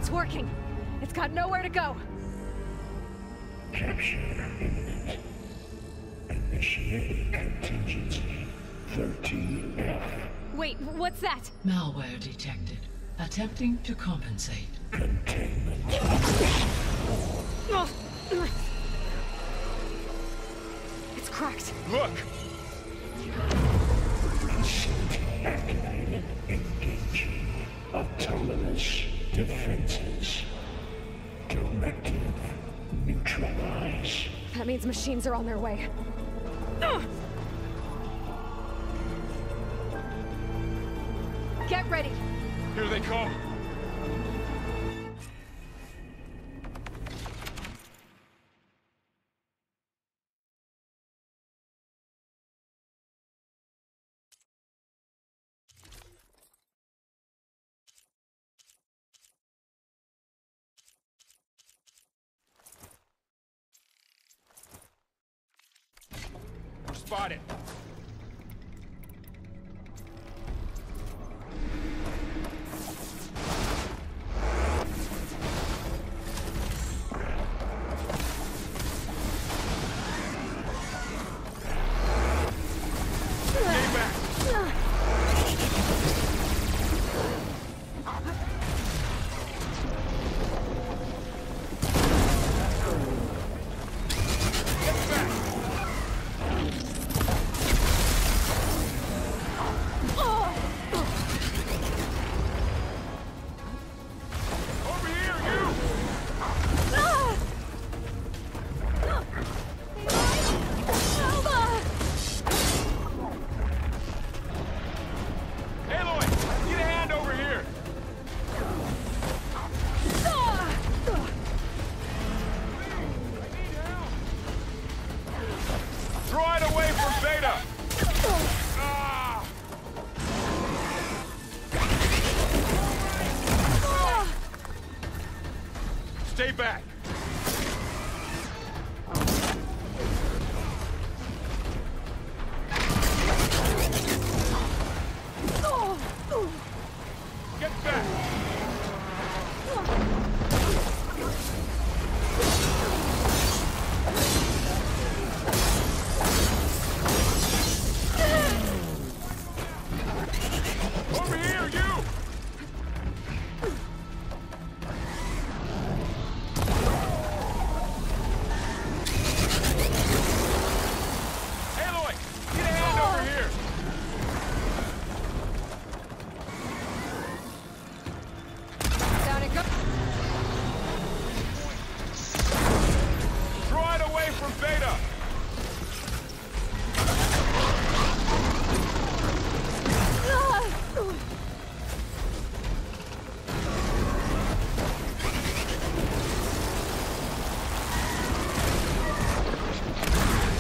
It's working. It's got nowhere to go. Capture imminent. Initiate contingency 13F. Wait, what's that? Malware detected. Attempting to compensate. Containment. It's cracked. Look! Facility activated. Engaging autonomous defenses. Directive. Neutralize. That means machines are on their way. Get ready. Here they come! We're spotted! Aloy! Get a hand over here! Throw it away from Beta! Ah! Stay back! Get back! Over here, you! Aloy, get a hand over here! Down it goes. Throw it away from Beta!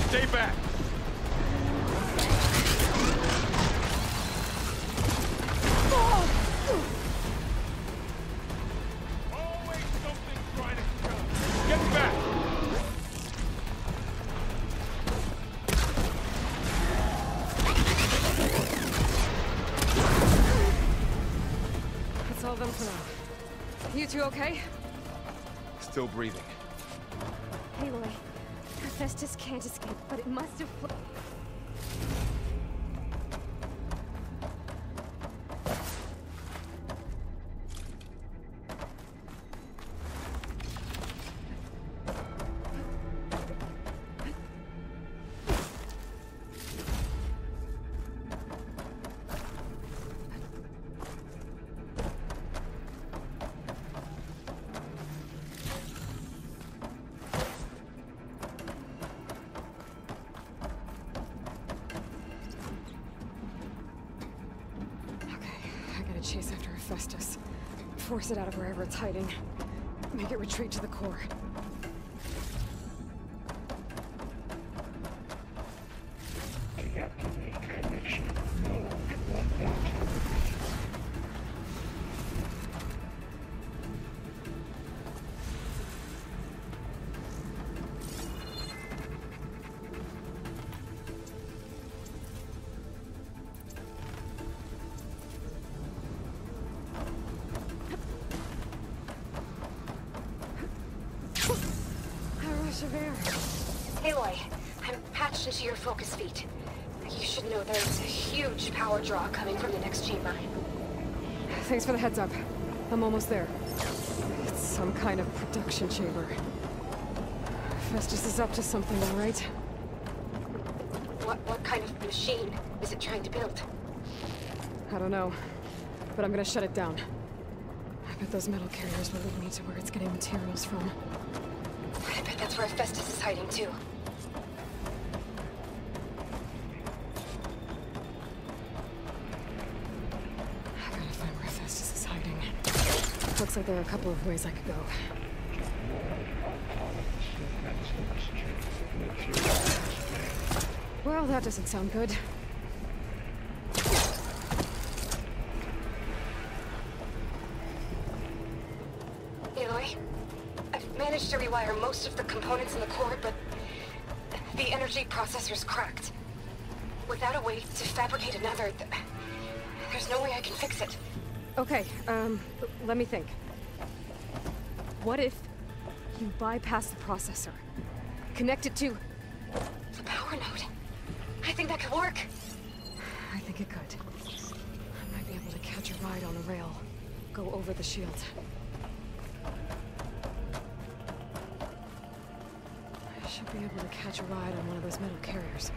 Stay back! Always something trying to kill. Get back! That's all of them for now. You two okay? Still breathing. Aloy, Hephaestus can't escape, but it must have... Chase after Hephaestus. Force it out of wherever it's hiding. Make it retreat to the core. Deactivate connection. No. Javert. Aloy, I'm patched into your focus feed. You should know there's a huge power draw coming from the next chamber. Thanks for the heads up. I'm almost there. It's some kind of production chamber. Festus is up to something, all right? What kind of machine is it trying to build? I don't know, but I'm gonna shut it down. I bet those metal carriers will lead me to where it's getting materials from. I bet that's where Festus is hiding too. I gotta find where Festus is hiding. Looks like there are a couple of ways I could go. Well, that doesn't sound good. Aloy, I've managed to rewire most of the components in the core, but the energy processor's cracked. Without a way to fabricate another, there's no way I can fix it. Okay, let me think. What if you bypass the processor? Connect it to... The power node. I think that could work. I think it could. I might be able to catch a ride on the rail. Go over the shield. I should be able to catch a ride on one of those metal carriers.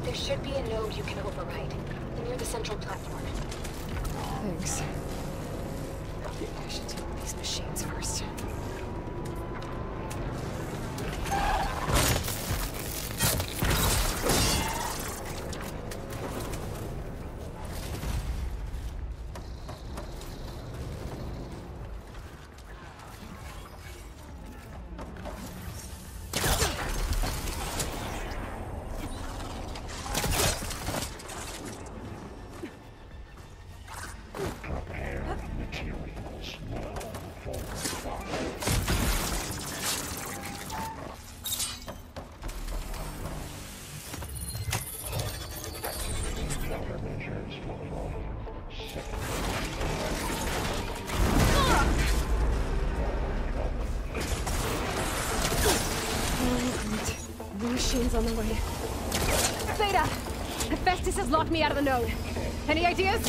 There should be a node you can override, near the central platform. Thanks. I should deal with these machines first. Machines on the way. Beta! Festus has locked me out of the node. Any ideas?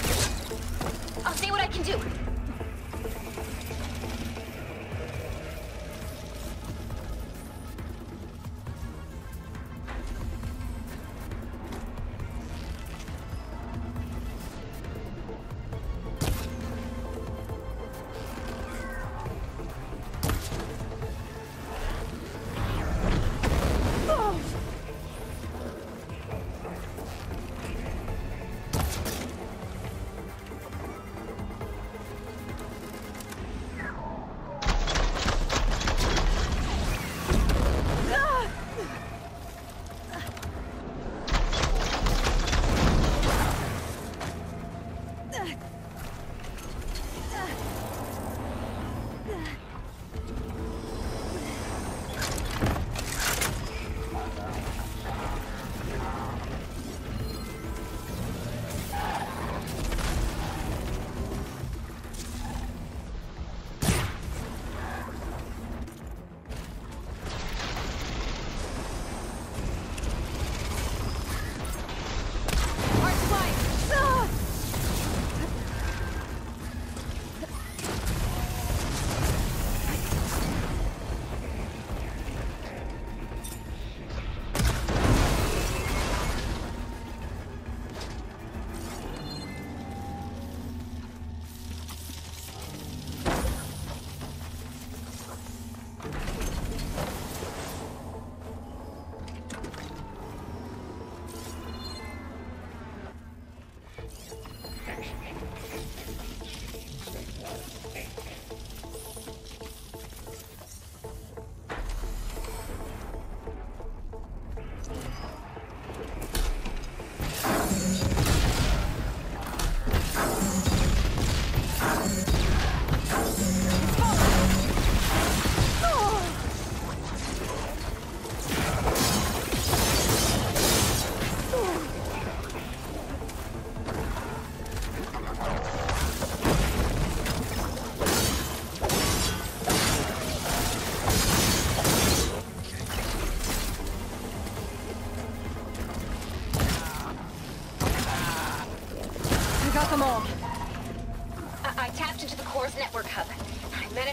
I'll see what I can do.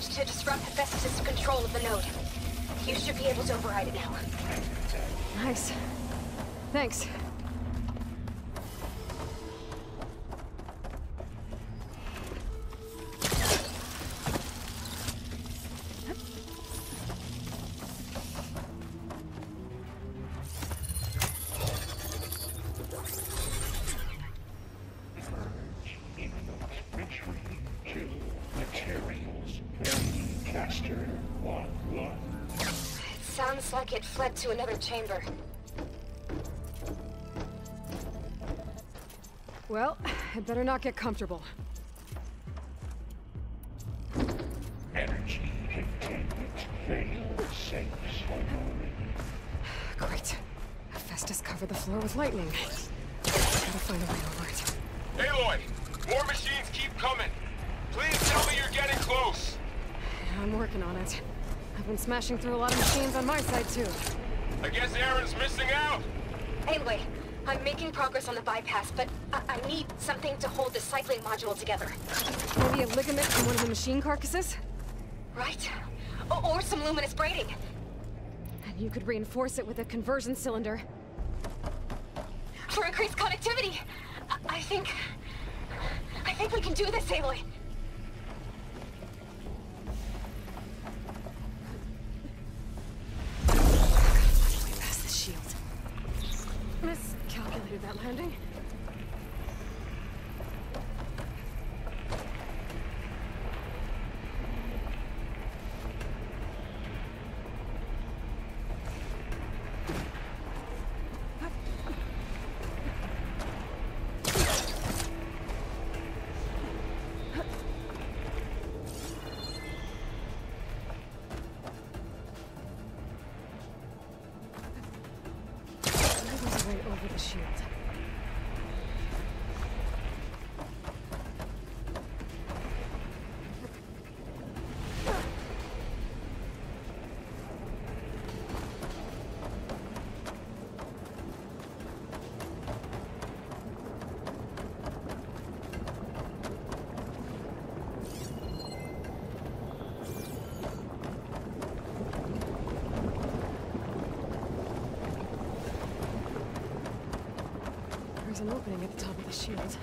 managed to disrupt Hephaestus' control of the node. You should be able to override it now. Nice. Thanks. Sounds like it fled to another chamber. Well, I'd better not get comfortable. Energy containment failed. Safe zone. Great. Hephaestus covered the floor with lightning. Gotta find a way over it. Aloy, more machines keep coming. Please tell me you're getting close. I'm working on it. I've been smashing through a lot of machines on my side, too. I guess Aaron's missing out. Anyway, I'm making progress on the bypass, but I need something to hold the cycling module together. Maybe a ligament from one of the machine carcasses? Right? Or some luminous braiding. And you could reinforce it with a conversion cylinder. For increased connectivity! I think we can do this, Aloy. Way past the shield. Miscalculated that landing. Right over the shield. There's an opening at the top of the shield.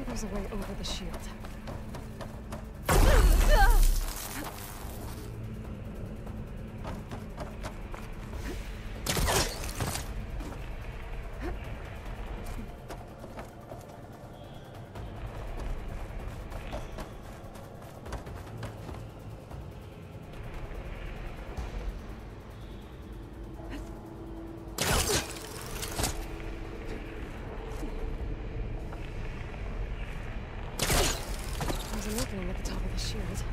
There's a way over the shield. There's an opening at the top of the shield.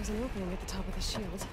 was an opening at the top of the shield.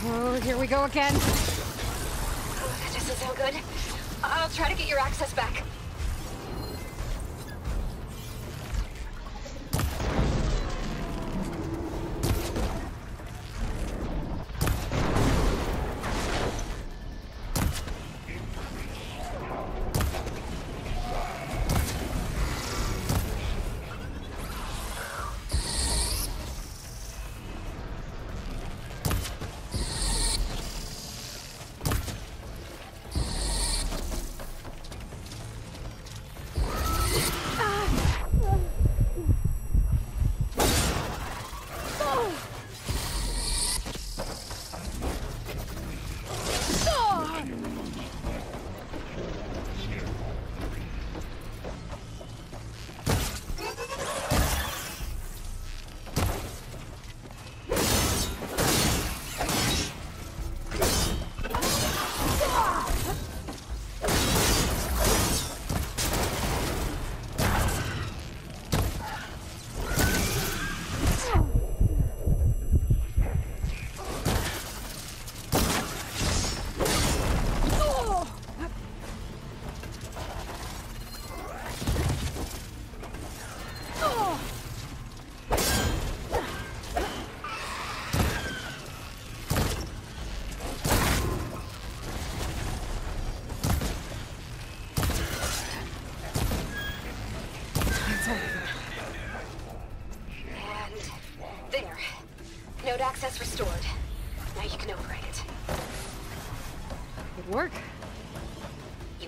Oh, here we go again. Oh, that doesn't sound good. I'll try to get your access back.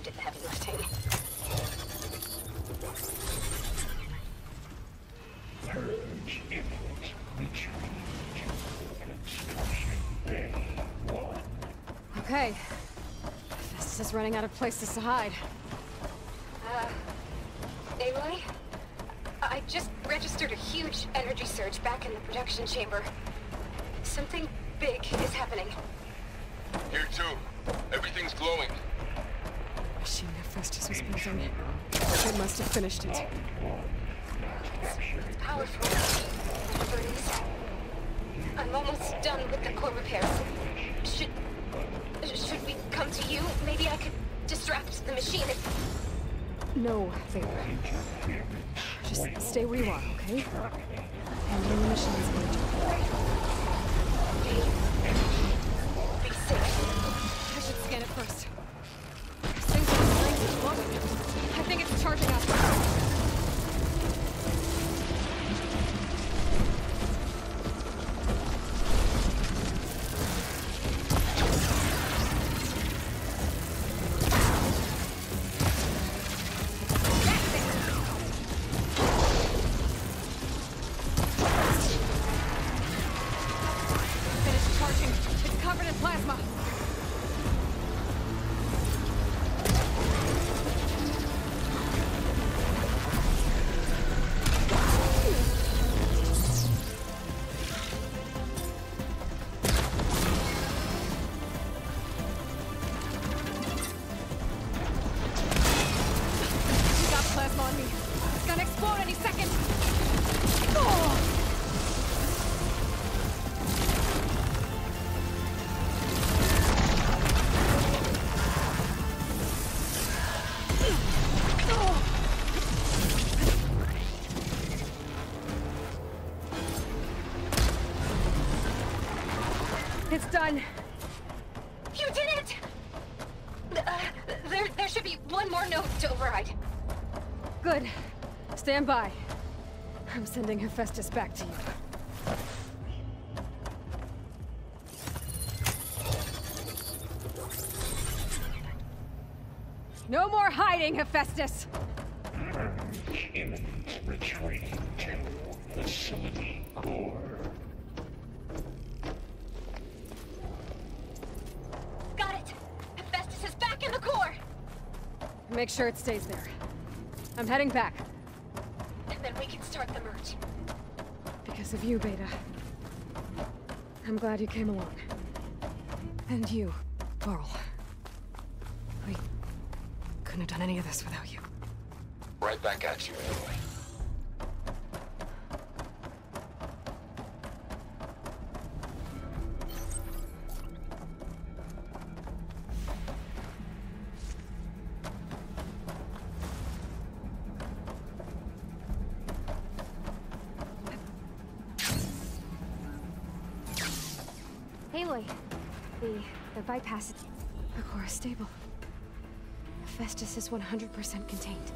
did the heavy lifting. Purge input retrieved. Construction Bay 1. Okay. Festus is running out of places to hide. Aloy? I just registered a huge energy surge back in the production chamber. Something big is happening. Here too. Everything's glowing. Machine that Festus was building. They must have finished it. It's powerful. Whatever it is. I'm almost done with the core repairs. Should we come to you? Maybe I could distract the machine if... No, Vader. Just stay where you are, okay? Handling the machine's going to be safe. I should scan it first. These things are starting to explode. I think it's charging up. It's done. You did it! There should be one more node to override. Good. Stand by. I'm sending Hephaestus back to you. No more hiding, Hephaestus! Purge imminent retreat to facility core. Got it! Hephaestus is back in the core! Make sure it stays there. I'm heading back. And then we can start the merge. Because of you, Beta. I'm glad you came along. And you, Varl. We couldn't have done any of this without you. Right back at you, Aloy. Aloy, the bypass. The core is stable. Hephaestus is 100% contained.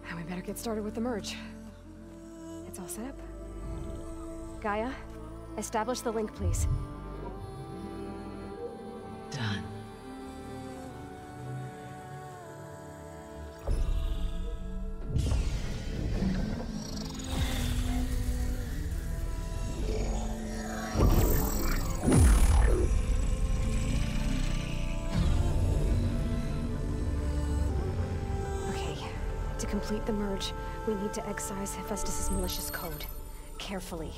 Now we better get started with the merge. It's all set up. Gaia, establish the link, please. Done. To complete the merge, we need to excise Hephaestus' malicious code. Carefully.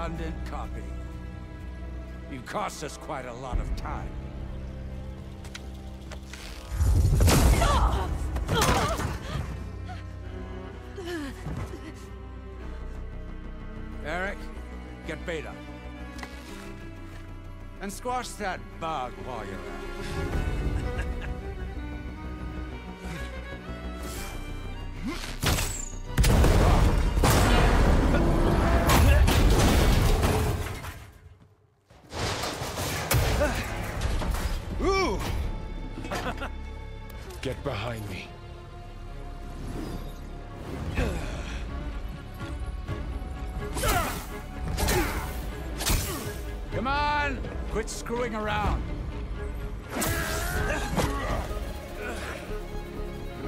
redundant copy. You cost us quite a lot of time. Eric, get Beta. And squash that bug while you're at it. Ooh! Get behind me. Come on! Quit screwing around.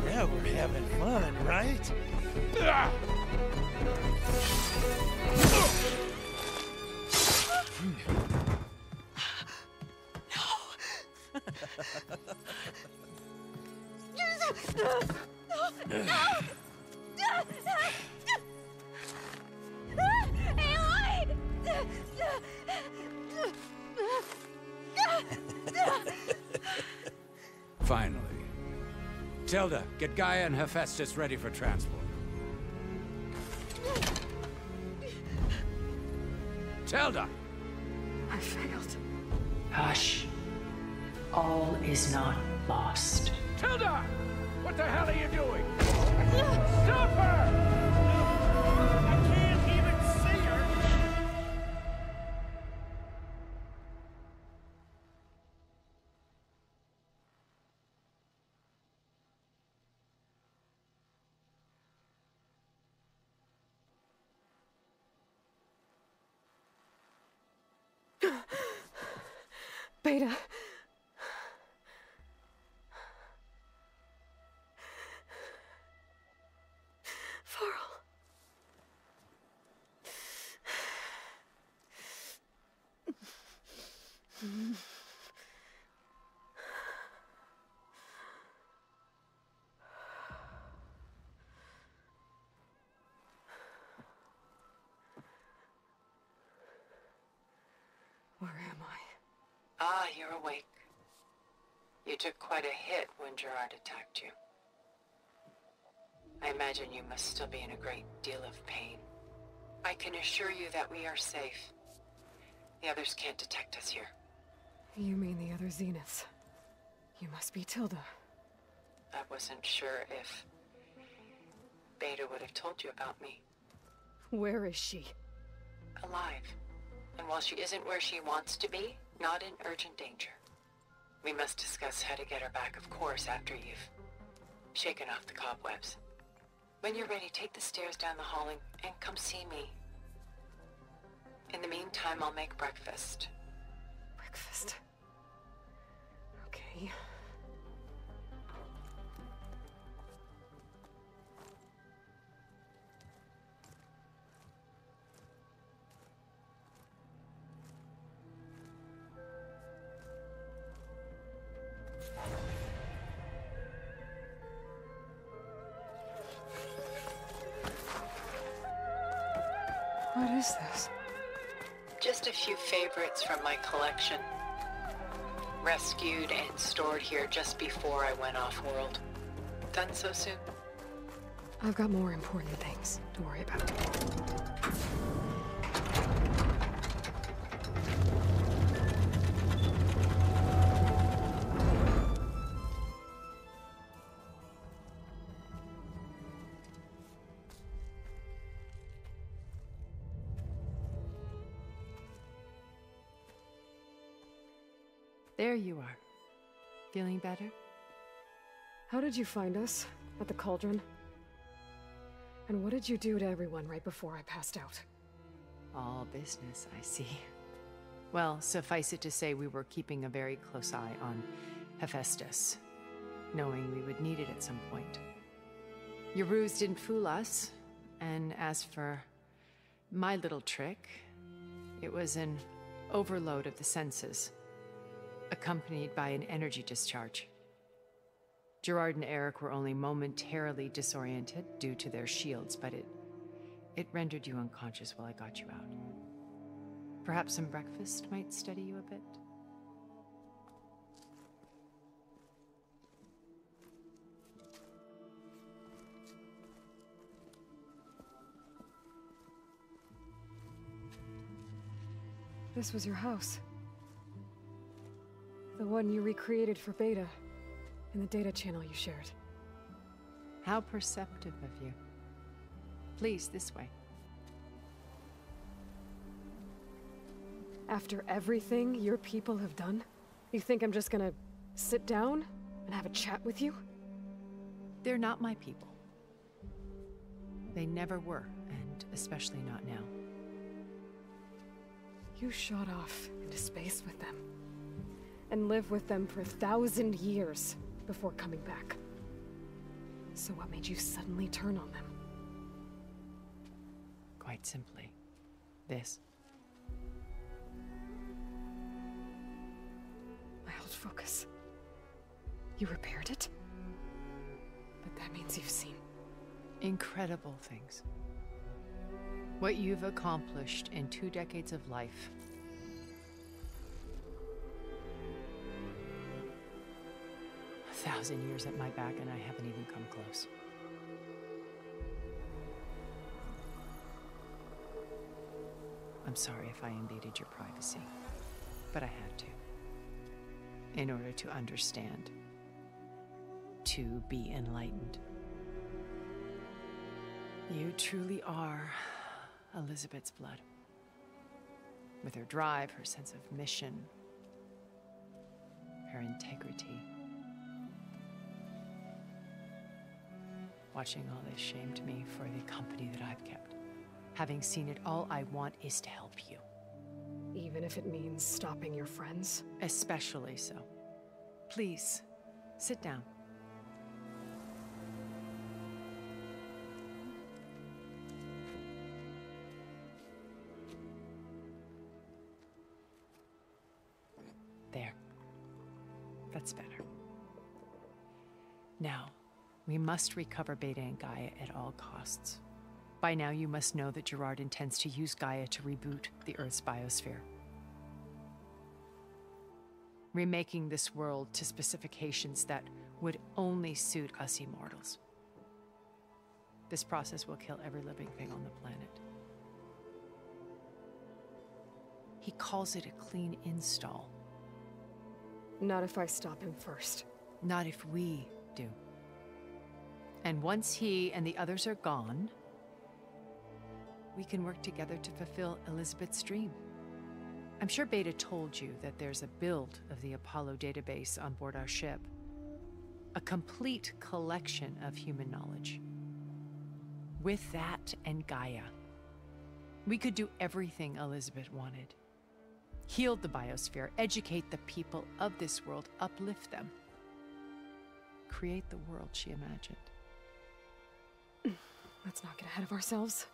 Now we're having fun, right? Finally. Tilda, get Gaia and Hephaestus ready for transport. Tilda! I failed. Hush. All is not lost. Tilda! What the hell are you doing? Stop her! I can't even see her! Beta. Varl. Where am I? Ah, you're awake. You took quite a hit when Gerard attacked you. I imagine you must still be in a great deal of pain. I can assure you that we are safe. The others can't detect us here. You mean the other Zeniths? You must be Tilda. I wasn't sure if Beta would have told you about me. Where is she? Alive. And while she isn't where she wants to be, not in urgent danger. We must discuss how to get her back, of course, after you've shaken off the cobwebs. When you're ready, take the stairs down the hall and come see me. In the meantime, I'll make breakfast. Breakfast. Okay. What is this? Just a few favorites from my collection. Rescued and stored here just before I went off-world. Done so soon? I've got more important things to worry about. There you are. Feeling better? How did you find us? At the cauldron? And what did you do to everyone right before I passed out? All business, I see. Well, suffice it to say we were keeping a very close eye on Hephaestus, knowing we would need it at some point. Your ruse didn't fool us, and as for my little trick, it was an overload of the senses, accompanied by an energy discharge. Gerard and Eric were only momentarily disoriented due to their shields, but it rendered you unconscious while I got you out. Perhaps some breakfast might steady you a bit? This was your house. The one you recreated for Beta, in the data channel you shared. How perceptive of you. Please, this way. After everything your people have done, you think I'm just gonna sit down and have a chat with you? They're not my people. They never were, and especially not now. You shot off into space with them, and lived with them for 1,000 years before coming back. So what made you suddenly turn on them? Quite simply, this. My old focus. You repaired it? But that means you've seen incredible things. What you've accomplished in 2 decades of life. A 1,000 years at my back and I haven't even come close. I'm sorry if I invaded your privacy, but I had to. In order to understand. To be enlightened. You truly are Elizabeth's blood. With her drive, her sense of mission, her integrity. Watching all this shamed me for the company that I've kept. Having seen it, all I want is to help you. even if it means stopping your friends? Especially so. Please, sit down. There. That's better. Now, we must recover Beta and Gaia at all costs. By now, you must know that Gerard intends to use Gaia to reboot the Earth's biosphere. Remaking this world to specifications that would only suit us immortals. This process will kill every living thing on the planet. He calls it a clean install. Not if I stop him first. Not if we do. And once he and the others are gone, we can work together to fulfill Elizabeth's dream. I'm sure Beta told you that there's a build of the Apollo database on board our ship. A complete collection of human knowledge. With that and Gaia, we could do everything Elizabeth wanted. Heal the biosphere, educate the people of this world, uplift them. Create the world she imagined. Let's not get ahead of ourselves.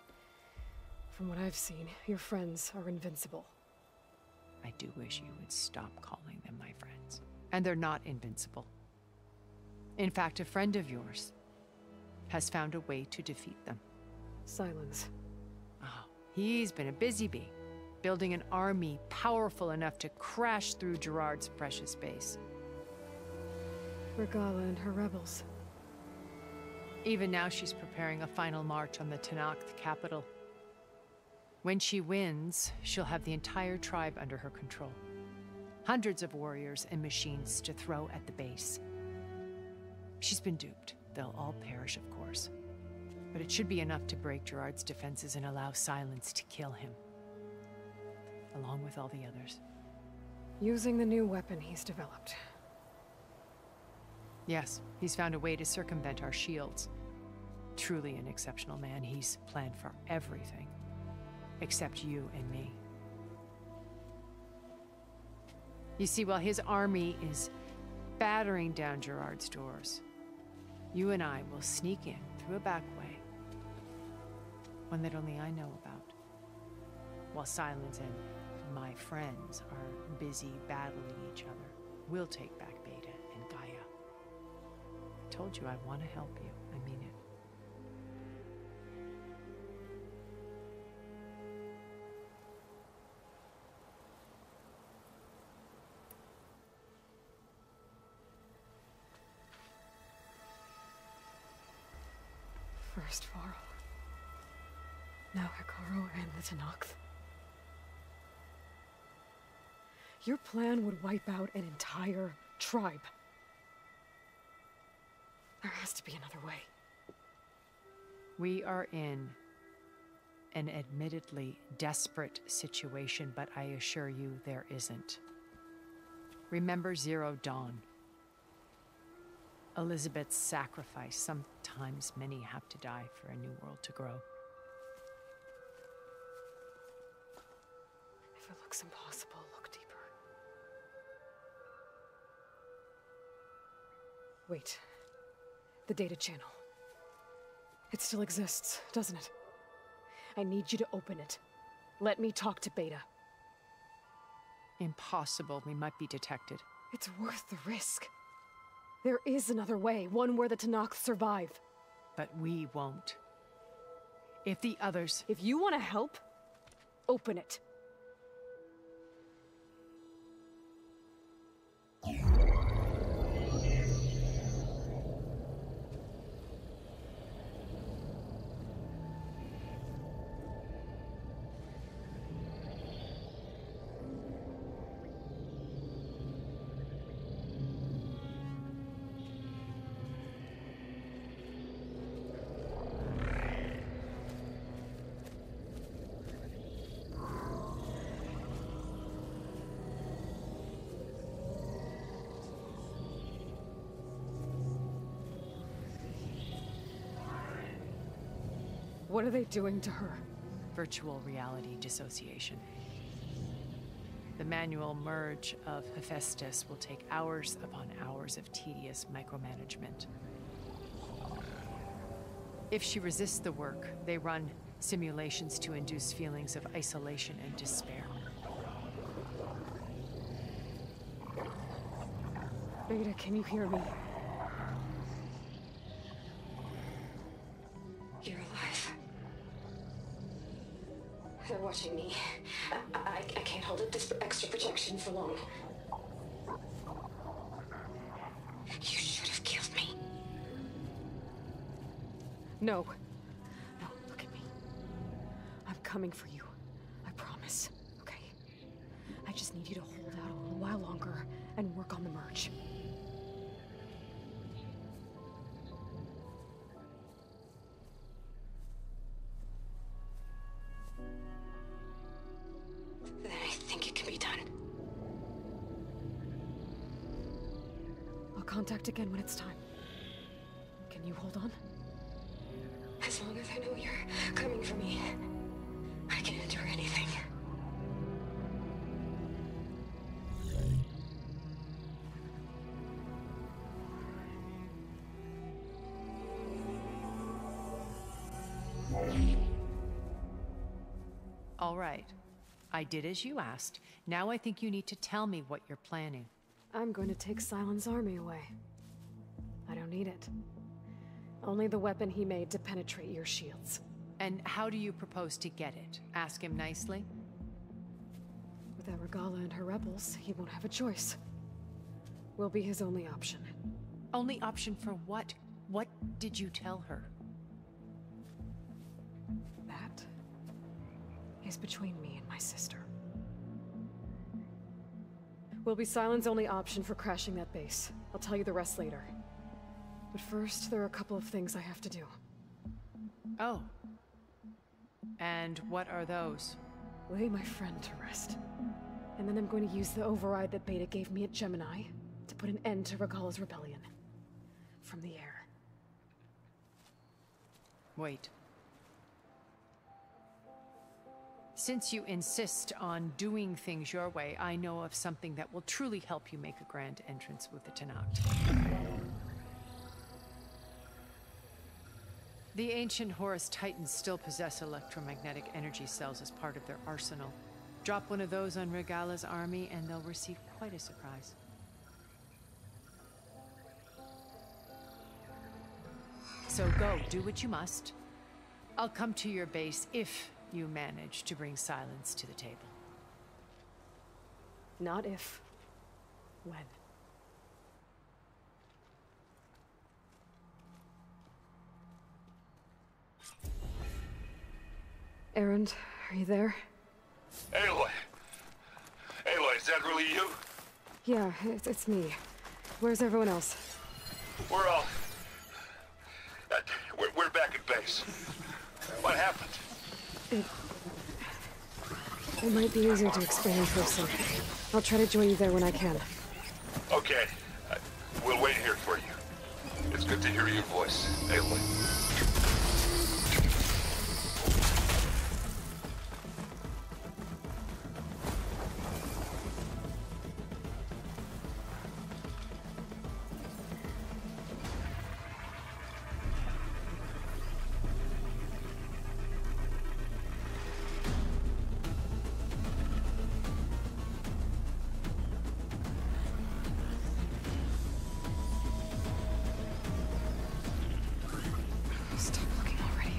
From what I've seen, your friends are invincible. I do wish you would stop calling them my friends. And they're not invincible. In fact, a friend of yours has found a way to defeat them. Silence. Oh, he's been a busy bee, building an army powerful enough to crash through Gerard's precious base. Regala and her rebels. Even now, she's preparing a final march on the Tenakth capital. When she wins, she'll have the entire tribe under her control. Hundreds of warriors and machines to throw at the base. She's been duped. They'll all perish, of course. But it should be enough to break Gerard's defenses and allow Silence to kill him. Along with all the others. Using the new weapon he's developed. Yes, he's found a way to circumvent our shields. Truly an exceptional man. He's planned for everything. Except you and me. You see, while his army is battering down Gerard's doors, you and I will sneak in through a back way. One that only I know about. While Silence and my friends are busy battling each other, we'll take back Beta and Gaia. I told you I want to help you. I mean it. First Varl. Now Hikaru and the Tenakth. Your plan would wipe out an entire tribe. There has to be another way. We are in an admittedly desperate situation, but I assure you there isn't. Remember Zero Dawn. Elizabeth's sacrifice. Sometimes many have to die for a new world to grow. If it looks impossible, look deeper. Wait. The data channel. It still exists, doesn't it? I need you to open it. Let me talk to Beta. Impossible. We might be detected. It's worth the risk. There is another way, one where the Tenakth survive. But we won't. If the others... If you want to help, open it. What are they doing to her? Virtual reality dissociation. The manual merge of Hephaestus will take hours upon hours of tedious micromanagement. If she resists the work, they run simulations to induce feelings of isolation and despair. Beta, can you hear me? You're alive. They're watching me. I can't hold up this extra protection for long. You should have killed me. No. No, look at me. I'm coming for you. I promise, okay? I just need you to hold out a little while longer and work on the merge. Then I think it can be done. I'll contact again when it's time. Can you hold on? As long as I know you're coming for me, I can endure anything. All right. I did as you asked. Now I think you need to tell me what you're planning. I'm going to take Silent's army away. I don't need it. Only the weapon he made to penetrate your shields. And how do you propose to get it? Ask him nicely? Without Regala and her rebels, he won't have a choice. We'll be his only option. Only option for what? What did you tell her? That is between me and my sister. Will be Silent's only option for crashing that base. I'll tell you the rest later. But first, there are a couple of things I have to do. Oh. And what are those? Lay my friend to rest. And then I'm going to use the override that Beta gave me at Gemini to put an end to Regala's rebellion. From the air. Wait. Since you insist on doing things your way, I know of something that will truly help you make a grand entrance with the Tenakth. The ancient Horus Titans still possess electromagnetic energy cells as part of their arsenal. Drop one of those on Regala's army and they'll receive quite a surprise. So go, do what you must. I'll come to your base if you manage to bring Silence to the table. Not if. When. Erend, are you there? Aloy! Aloy, is that really you? Yeah, it's me. Where's everyone else? We're all... we're back at base. What happened? It might be easier to explain in person. I'll try to join you there when I can. Okay. We'll wait here for you. It's good to hear your voice, Aloy. Stop looking already.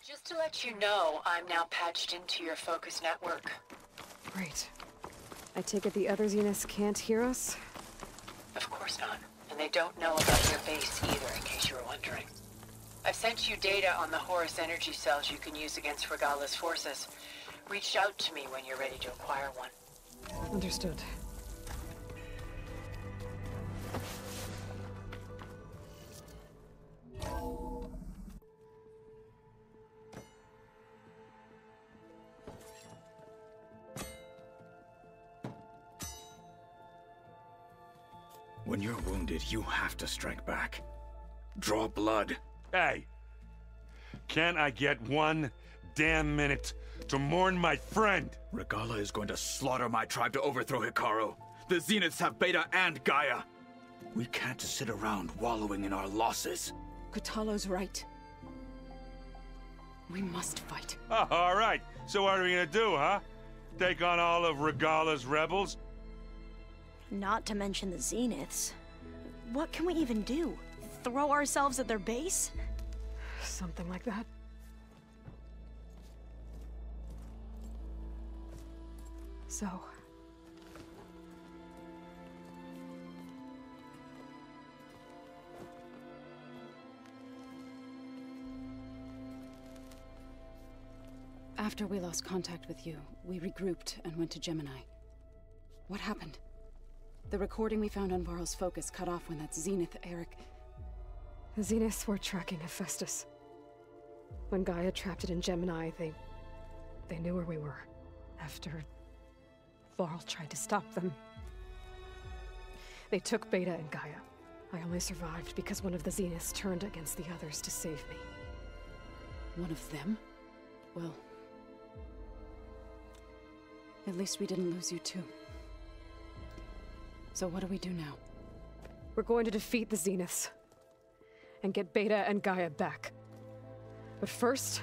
Just to let you know, I'm now patched into your focus network. Great. I take it the other Zeniths can't hear us? Of course not. And they don't know about your base either, in case you were wondering. I've sent you data on the Horus energy cells you can use against Regala's forces. Reach out to me when you're ready to acquire one. Understood. When you're wounded, you have to strike back. Draw blood. Hey! Can't I get one damn minute to mourn my friend? Regala is going to slaughter my tribe to overthrow Hikaru. The Zeniths have Beta and Gaia. We can't sit around wallowing in our losses. Kotallo's right. We must fight. Oh, all right. So what are we gonna do, huh? Take on all of Regala's rebels? Not to mention the Zeniths. What can we even do? Throw ourselves at their base? Something like that. So... After we lost contact with you, we regrouped and went to Gemini. What happened? The recording we found on Varl's focus cut off when that Zenith, Eric... The Zeniths were tracking Hephaestus. When Gaia trapped it in Gemini, they knew where we were. After Varl tried to stop them. They took Beta and Gaia. I only survived because one of the Zeniths turned against the others to save me. One of them? Well... at least we didn't lose you too. So what do we do now? We're going to defeat the Zeniths. And get Beta and Gaia back. But first...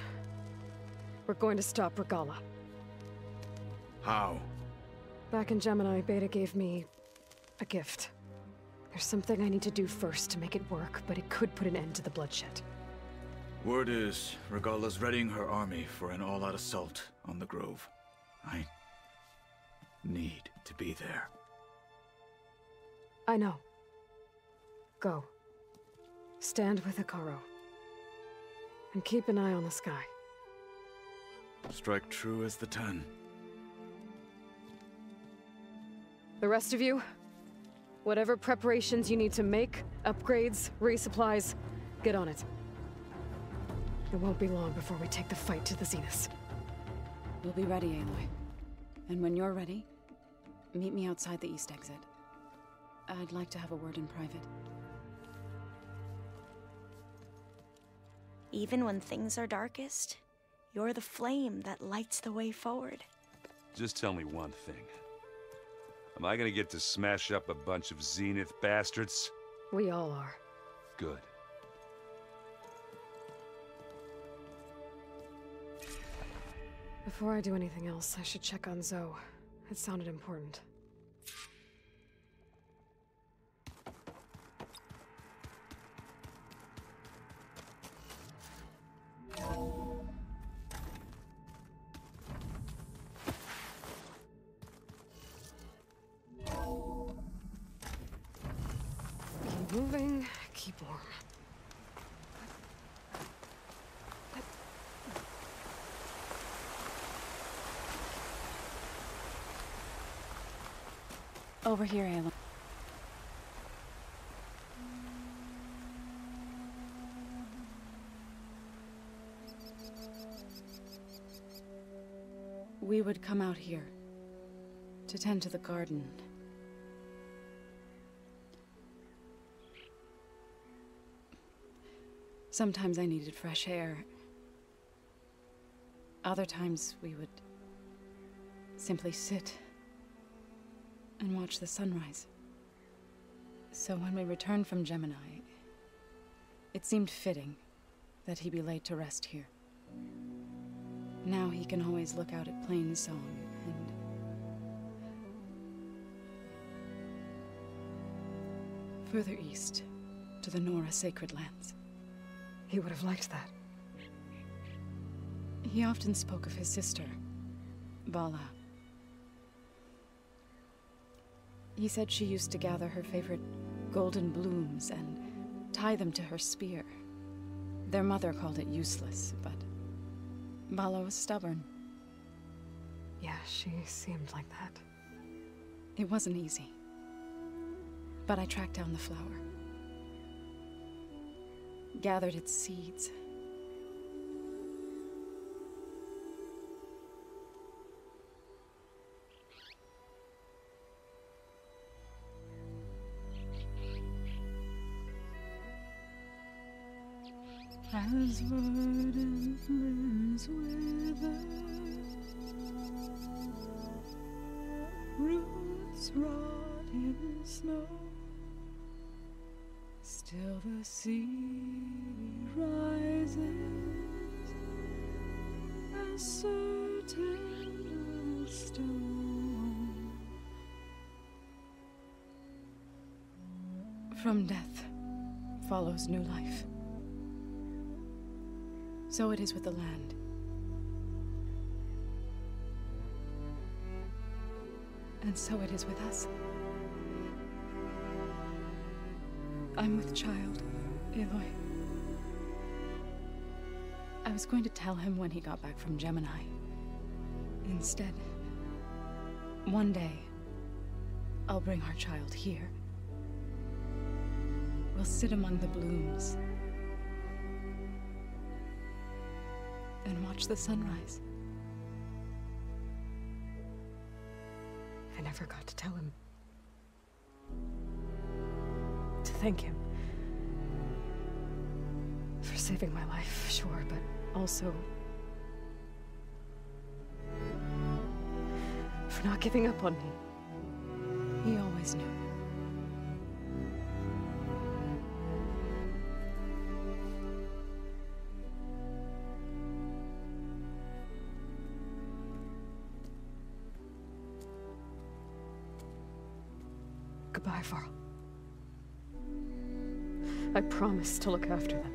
we're going to stop Regala. How? Back in Gemini, Beta gave me... a gift. There's something I need to do first to make it work, but it could put an end to the bloodshed. Word is, Regala's readying her army for an all-out assault on the Grove. I need to be there. I know. Go. Stand with Hikaru. And keep an eye on the sky. Strike true as the 10. The rest of you, whatever preparations you need to make, upgrades, resupplies, get on it. It won't be long before we take the fight to the Zeniths. We'll be ready, Aloy. And when you're ready, meet me outside the east exit. I'd like to have a word in private. Even when things are darkest, You're the flame that lights the way forward. Just tell me one thing. Am I gonna get to smash up a bunch of Zenith bastards? We all are. Good. Before I do anything else, I should check on Zoe. It sounded important. Keep moving, keep warm. Over here, Aloy. We would come out here to tend to the garden. Sometimes I needed fresh air. Other times we would simply sit and watch the sunrise. So when we returned from Gemini, it seemed fitting that he be laid to rest here. Now he can always look out at Plainsong and... further east, to the Nora Sacred Lands. He would have liked that. He often spoke of his sister, Vala. He said she used to gather her favorite golden blooms and tie them to her spear. Their mother called it useless, but Vala was stubborn. Yeah, she seemed like that. It wasn't easy. But I tracked down the flower. Gathered its seeds. As verdant limbs wither, roots rot in snow, still the sea rises as certain as stone. From death follows new life. So it is with the land. And so it is with us. I'm with child, Aloy. I was going to tell him when he got back from Gemini. Instead, one day, I'll bring our child here. We'll sit among the blooms and watch the sunrise. I never got to tell him. To thank him. For saving my life, sure, but also... for not giving up on me. He always knew. Goodbye, Varl. I promise to look after them.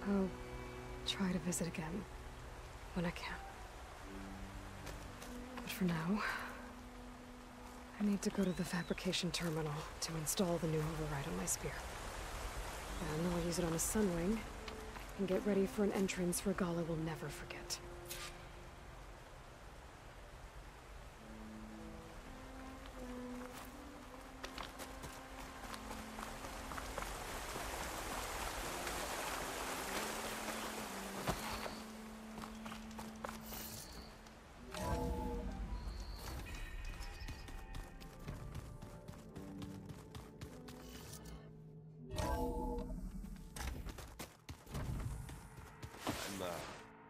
I'll try to visit again when I can. But for now, I need to go to the fabrication terminal to install the new override on my spear. Then I'll use it on a sunwing, and get ready for an entrance Regala will never forget.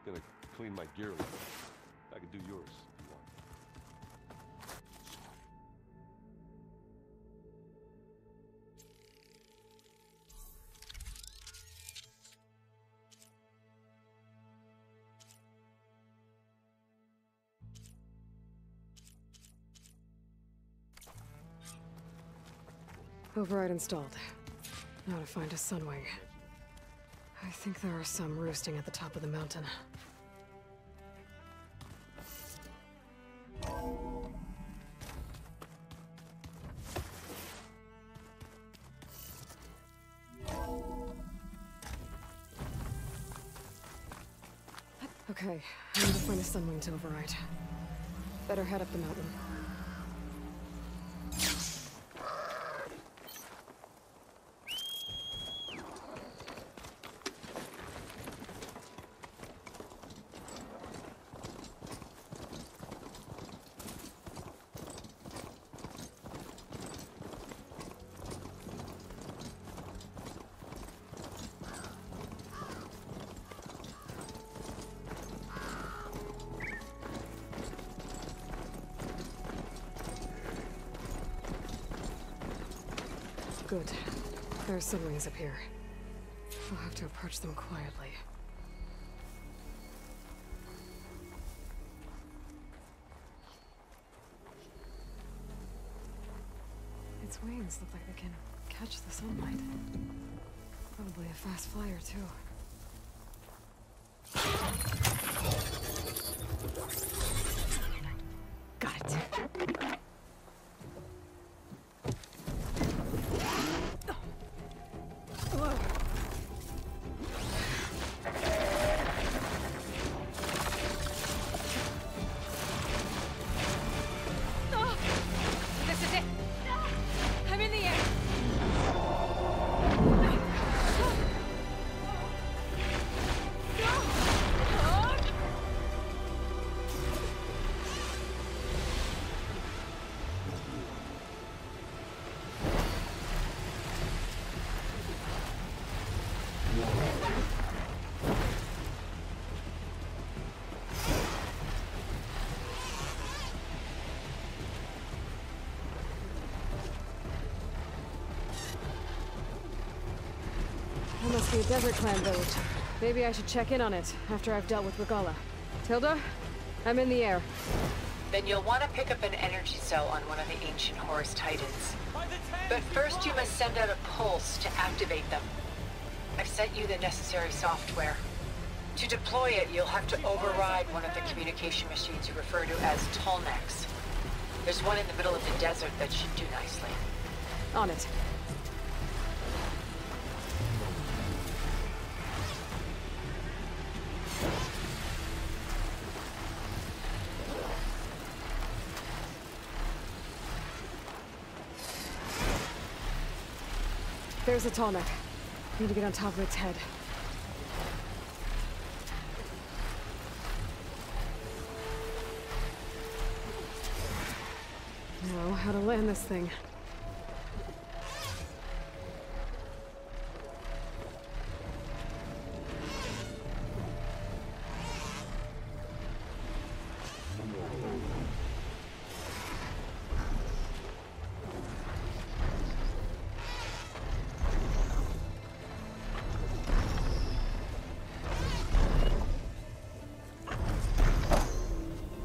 gonna clean my gear a little. I can do yours if you want. Override installed. Now to find a sunwing. I think there are some roosting at the top of the mountain. Okay, I need to find a sunwing to override. Better head up the mountain. Good. There are sunwings up here. I'll have to approach them quietly. Its wings look like they can catch the sunlight. Probably a fast flyer, too. Got it. That must be a Desert Clan village. Maybe I should check in on it after I've dealt with Regala. Tilda? I'm in the air. Then you'll want to pick up an energy cell on one of the ancient Horus Titans. But first you must send out a pulse to activate them. I've sent you the necessary software. To deploy it, you'll have to override one of the communication machines you refer to as Tallnecks. There's one in the middle of the desert that should do nicely. On it. There's a Tallneck. Need to get on top of its head. Now, how to land this thing.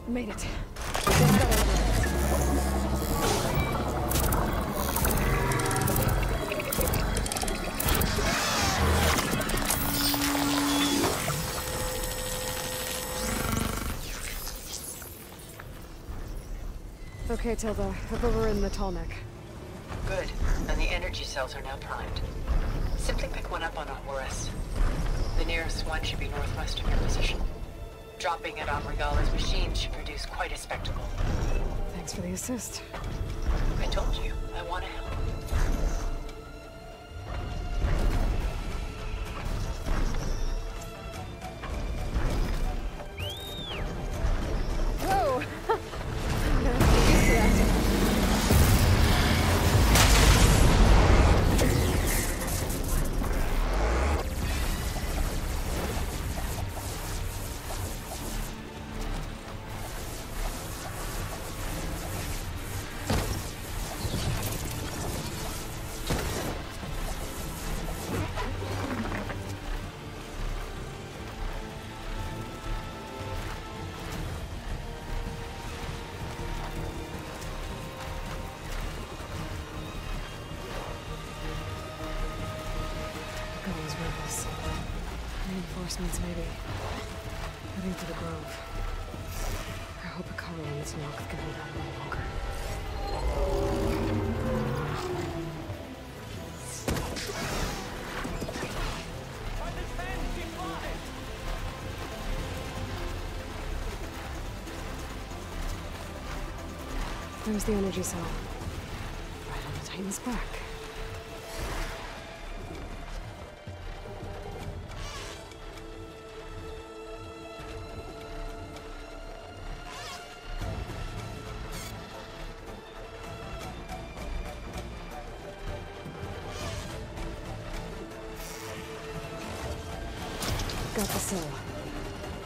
Made it. Okay, Tilda. I've overridden the Tallneck. Good. And the energy cells are now primed. Simply pick one up on a Horus. The nearest one should be northwest of your position. Dropping it on Regala's machine should produce quite a spectacle. Thanks for the assist. I told you, I want to help. Whoa! I'm gonna have to get used to that. Reinforcements, maybe. Heading to the Grove. I hope Akaro and this knock can hold out any longer. There's the energy cell. Right on the Titan's back. Got the cell.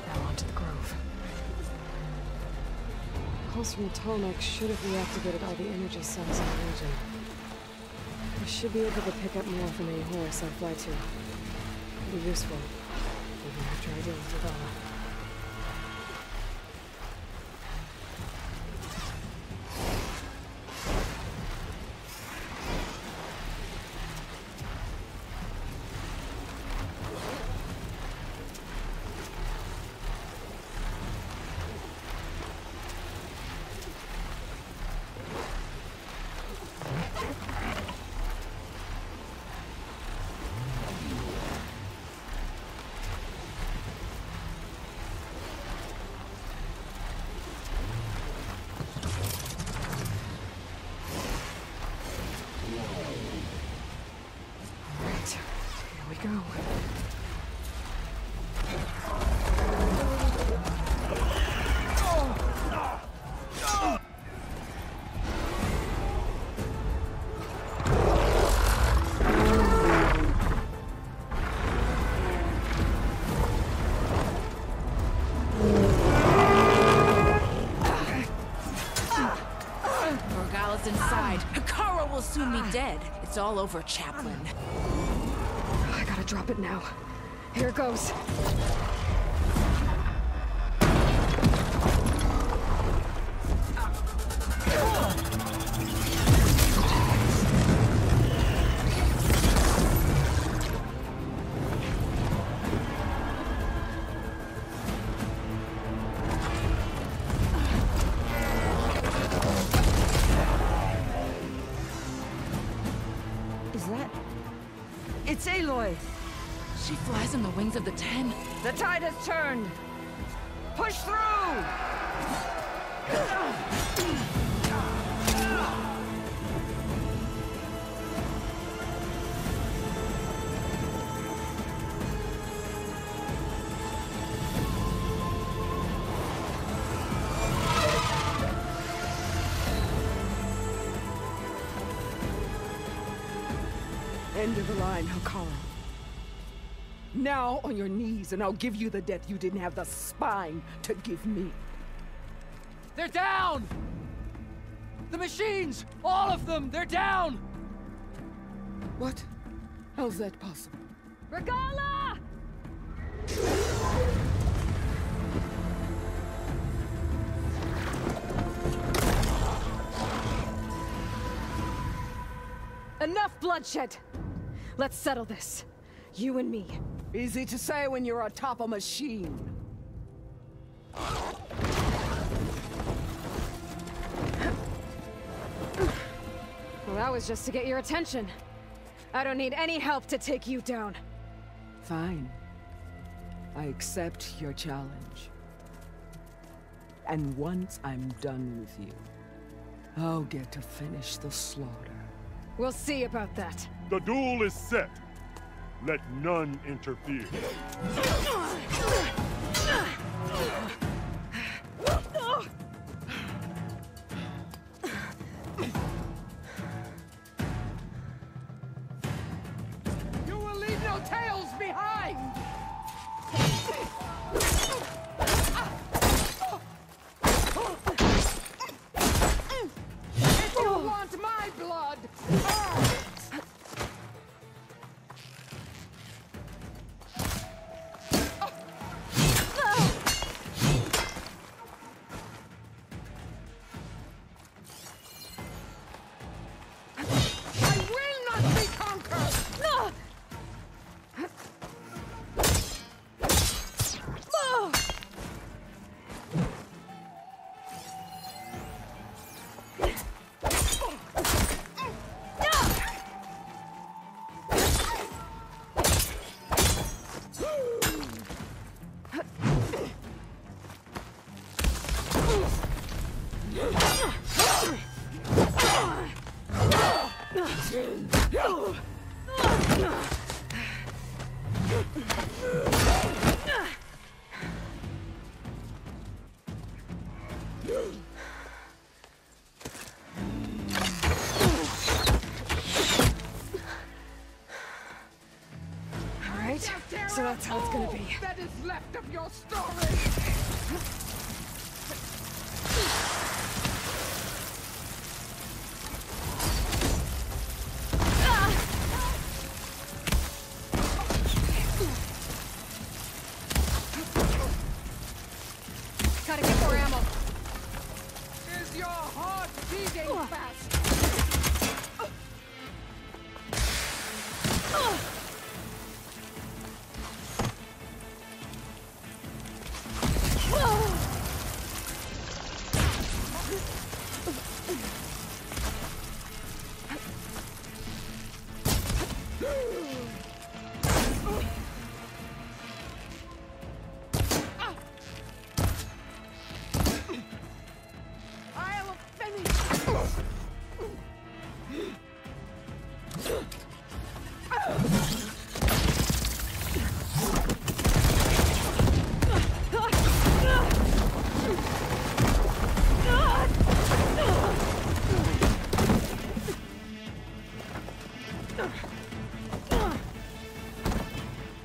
Now on to the Grove. Pulse from Tolmec should have reactivated all the energy cells in the region. I should be able to pick up more from any horse I fly to. It'll be useful, even after I deal with Aloy. Go. Morgala's inside. Akaro will soon be dead. It's all over, Chaplain. I gotta drop it now. Here it goes. Is that... It's Aloy! She flies on the wings of the 10. The tide has turned! Push through! End of the line, Akaro. Now on your knees, and I'll give you the death you didn't have the spine to give me. They're down! The machines! All of them! They're down! What? How's that possible? Regala! Enough bloodshed! Let's settle this. You and me. Easy to say when you're atop a machine. Well, that was just to get your attention. I don't need any help to take you down. Fine. I accept your challenge. And once I'm done with you, I'll get to finish the slaughter. We'll see about that. The duel is set. Let none interfere. You will leave no tales behind! If you want my blood, me. That is left of your story! Gotta get more ammo. Is your heart beating fast? I'll finish.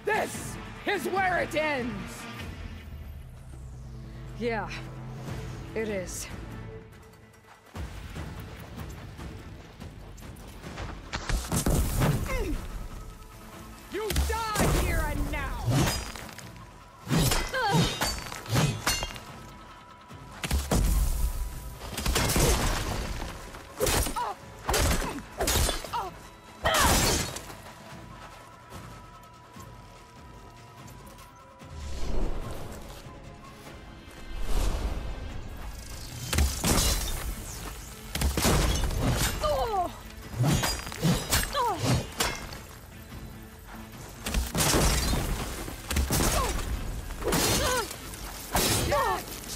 This is where it ends. Yeah, it is. You die here and now.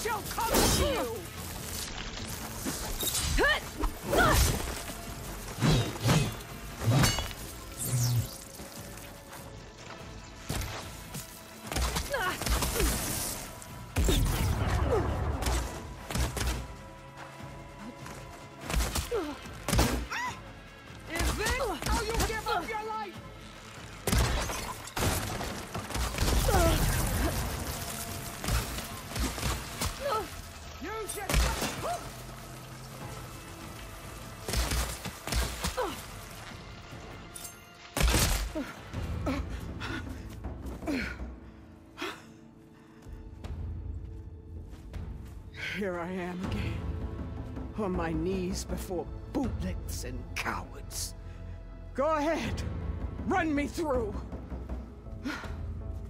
She'll come to you! Is this how you give up your life? You should... Here I am again, on my knees before bootlets and cowards. Go ahead, run me through.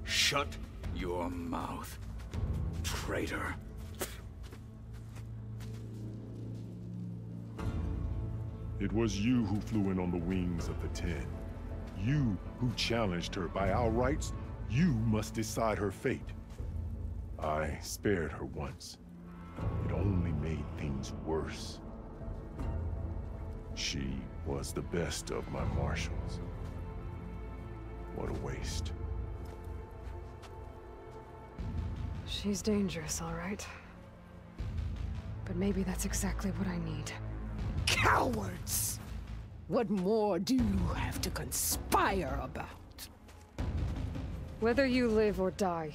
Shut your mouth, traitor. It was you who flew in on the wings of the 10. You who challenged her. By our rights, you must decide her fate. I spared her once. It only made things worse. She was the best of my marshals. What a waste. She's dangerous, all right. But maybe that's exactly what I need. Cowards! What more do you have to conspire about? Whether you live or die.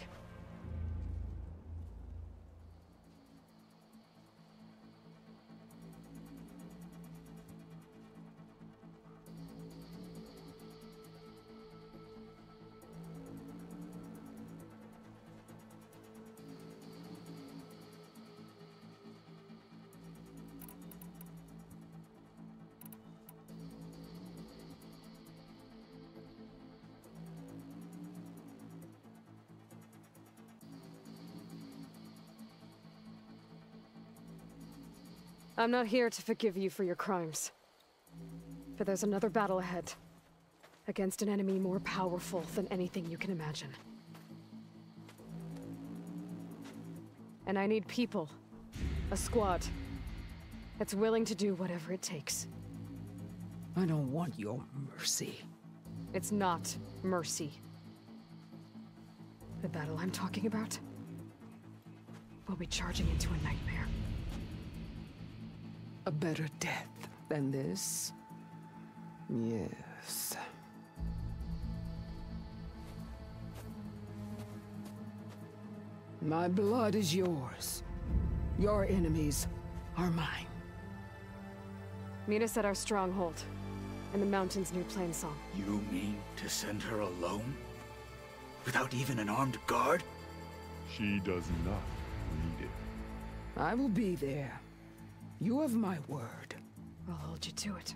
I'm not here to forgive you for your crimes. But there's another battle ahead. Against an enemy more powerful than anything you can imagine. And I need people. A squad. That's willing to do whatever it takes. I don't want your mercy. It's not mercy. The battle I'm talking about will be charging into a nightmare. A better death than this? Yes. My blood is yours. Your enemies are mine. Meet us at our stronghold, in the mountains near Plainsong. You mean to send her alone? Without even an armed guard? She does not need it. I will be there. You have my word. I'll hold you to it.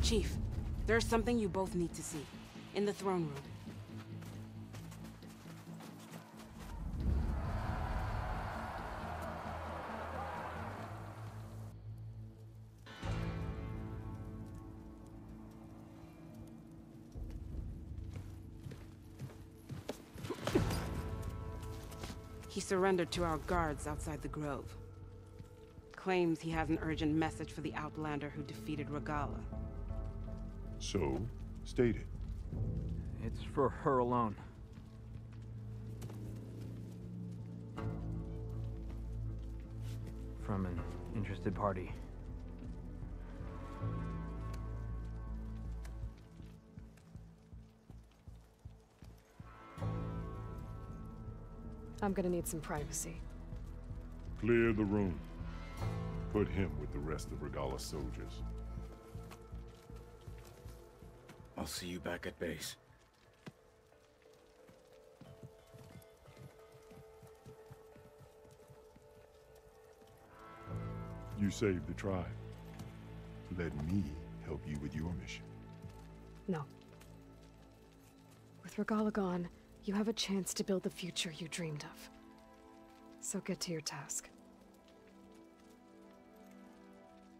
Chief, there's something you both need to see. In the throne room. He surrendered to our guards outside the grove. Claims he has an urgent message for the Outlander who defeated Regala. So, state it. It's for her alone. From an interested party. I'm gonna need some privacy. Clear the room. Put him with the rest of Regala's soldiers. I'll see you back at base. You saved the tribe. Let me help you with your mission. No. With Regala gone, you have a chance to build the future you dreamed of. So get to your task.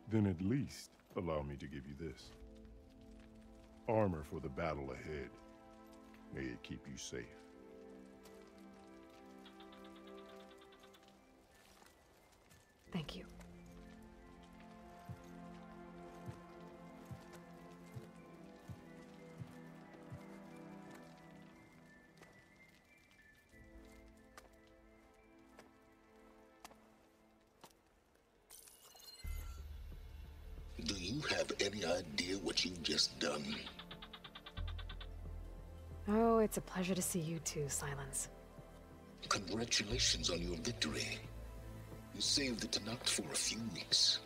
Then at least allow me to give you this. Armor for the battle ahead. May it keep you safe. Thank you. Do you have any idea what you've just done? Oh, it's a pleasure to see you too, Silence. Congratulations on your victory. You saved the Tanakh for a few weeks.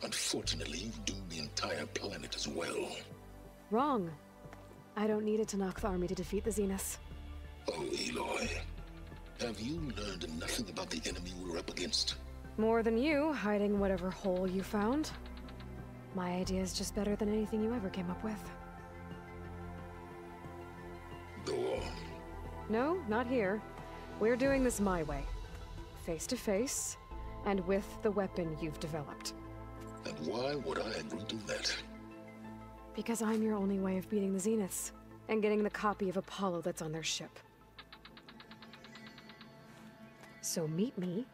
Unfortunately, you've doomed the entire planet as well. Wrong. I don't need a Tanakh army to defeat the Zeniths. Oh, Aloy. Have you learned nothing about the enemy we're up against? More than you, hiding whatever hole you found. My idea is just better than anything you ever came up with. Go on. No, not here. We're doing this my way. Face to face, and with the weapon you've developed. And why would I agree to that? Because I'm your only way of beating the Zeniths, and getting the copy of Apollo that's on their ship. So meet me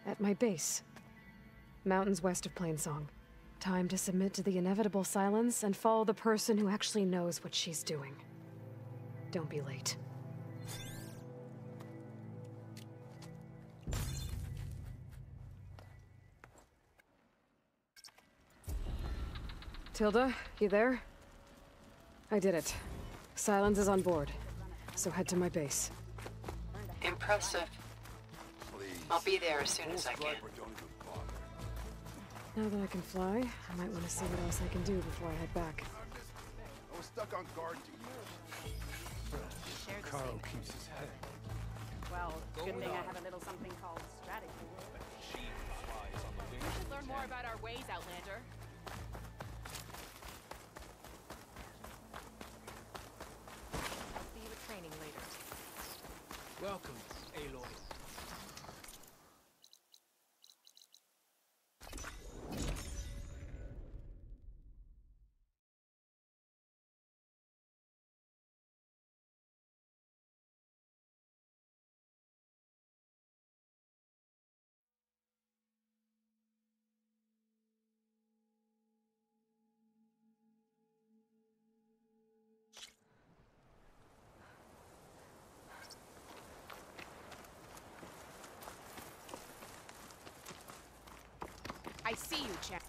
at my base. Mountains west of Plainsong. Time to submit to the inevitable silence and follow the person who actually knows what she's doing. Don't be late. Tilda, you there? I did it. Silence is on board, so head to my base. Impressive. I'll be there as soon as I can. Now that I can fly, I might want to see what else I can do before I head back. I was stuck on guard duty. Carl keeps his head. Well, good thing I have a little something called strategy. She flies on the wings. We should learn more about our ways, Outlander. I'll see you at training later. Welcome, Aloy. I see you, champ.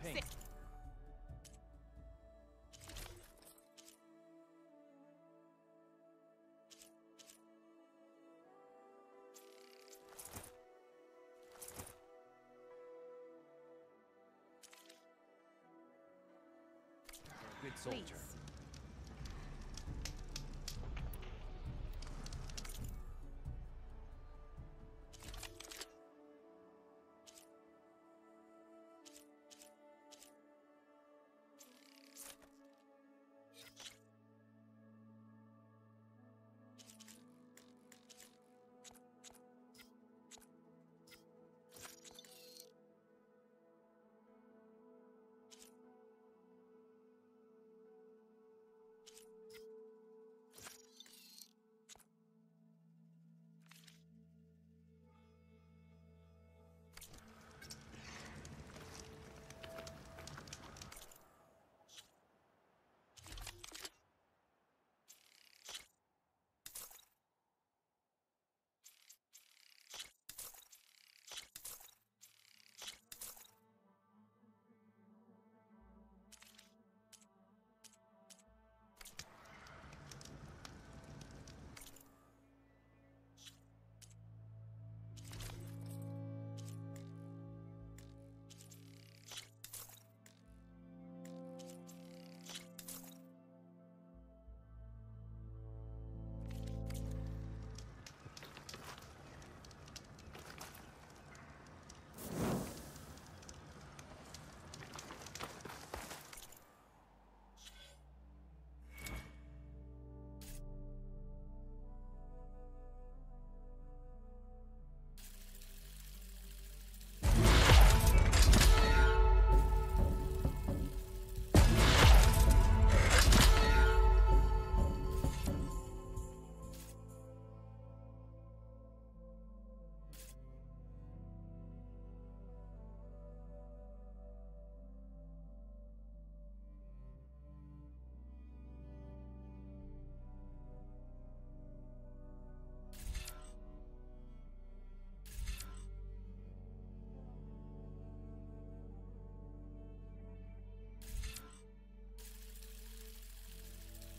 Paint. Good soldier.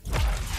Please.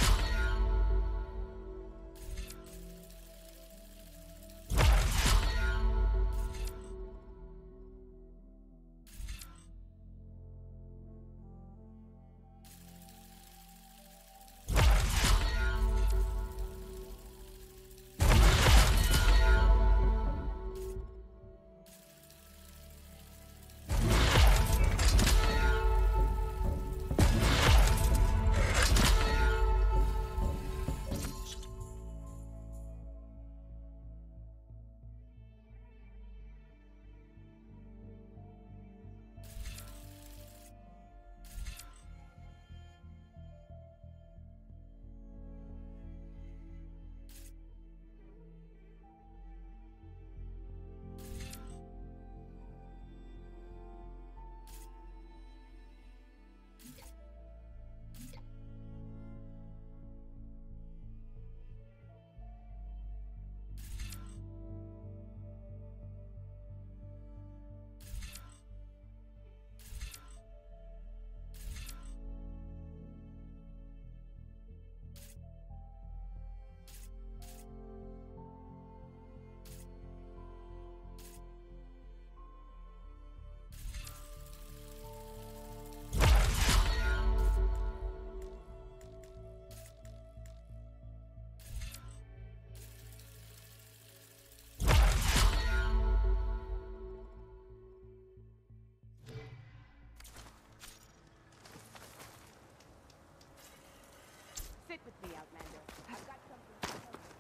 Sit with me, Outlander. I've got something to tell you.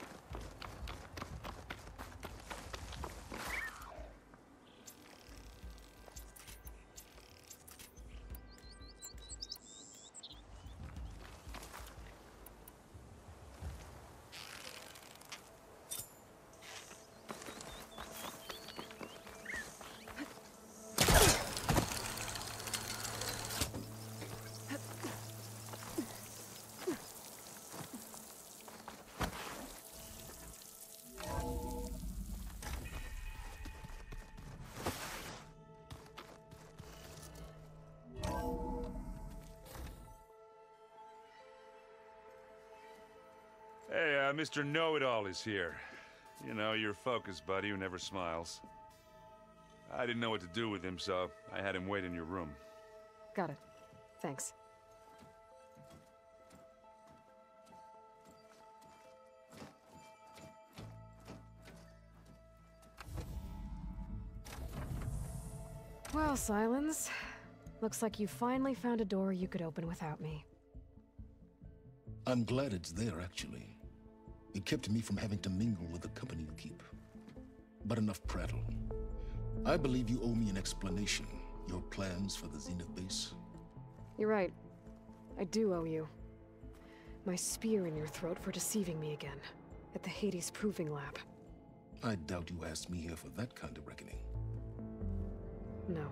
Hey, Mr. Know-It-All is here. You know, your focus buddy who never smiles. I didn't know what to do with him, so I had him wait in your room. Got it. Thanks. Well, Silence. Looks like you finally found a door you could open without me. I'm glad it's there, actually. It kept me from having to mingle with the company you keep. But enough prattle. I believe you owe me an explanation. Your plans for the Zenith base? You're right. I do owe you. My spear in your throat for deceiving me again. At the Hades Proving Lab. I doubt you asked me here for that kind of reckoning. No.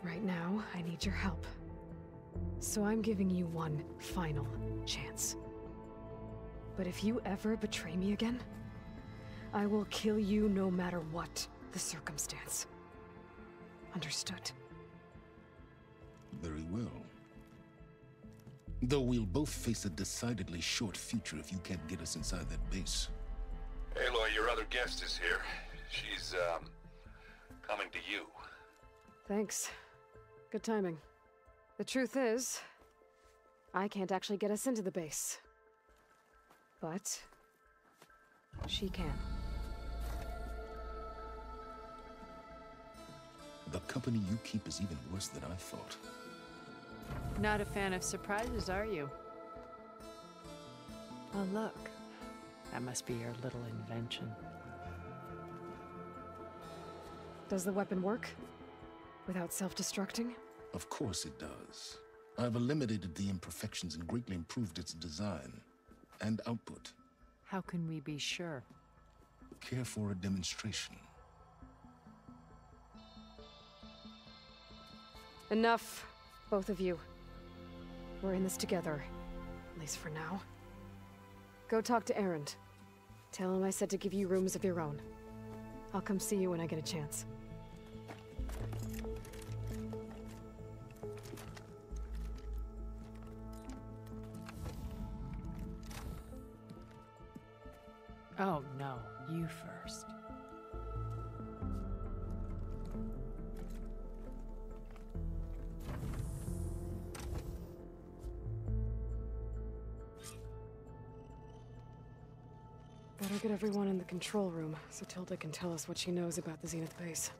Right now, I need your help. So I'm giving you one final chance. But if you ever betray me again, I will kill you no matter what the circumstance. Understood? Very well. Though we'll both face a decidedly short future if you can't get us inside that base. Aloy, your other guest is here. She's, coming to you. Thanks. Good timing. The truth is, I can't actually get us into the base. But she can. The company you keep is even worse than I thought. Not a fan of surprises, are you? Oh, look. That must be your little invention. Does the weapon work? Without self-destructing? Of course it does. I've eliminated the imperfections and greatly improved its design and output. How can we be sure? Care for a demonstration? Enough, both of you. We're in this together, at least for now. Go talk to Erend. Tell him I said to give you rooms of your own. I'll come see you when I get a chance. Oh, no. You first. Better get everyone in the control room, so Tilda can tell us what she knows about the Zenith base.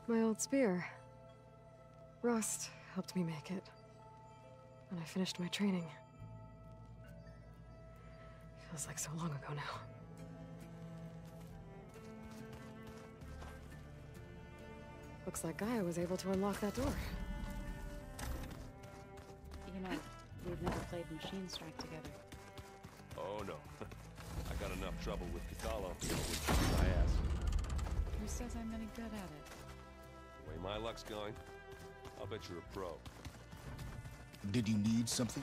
My old spear. Rust helped me make it. When I finished my training. Feels like so long ago now. Looks like Gaia was able to unlock that door. You know, we've never played Machine Strike together. Oh no. I got enough trouble with Katala with my ass. Who says I'm any good at it? The way my luck's going, I'll bet you're a pro. Did you need something?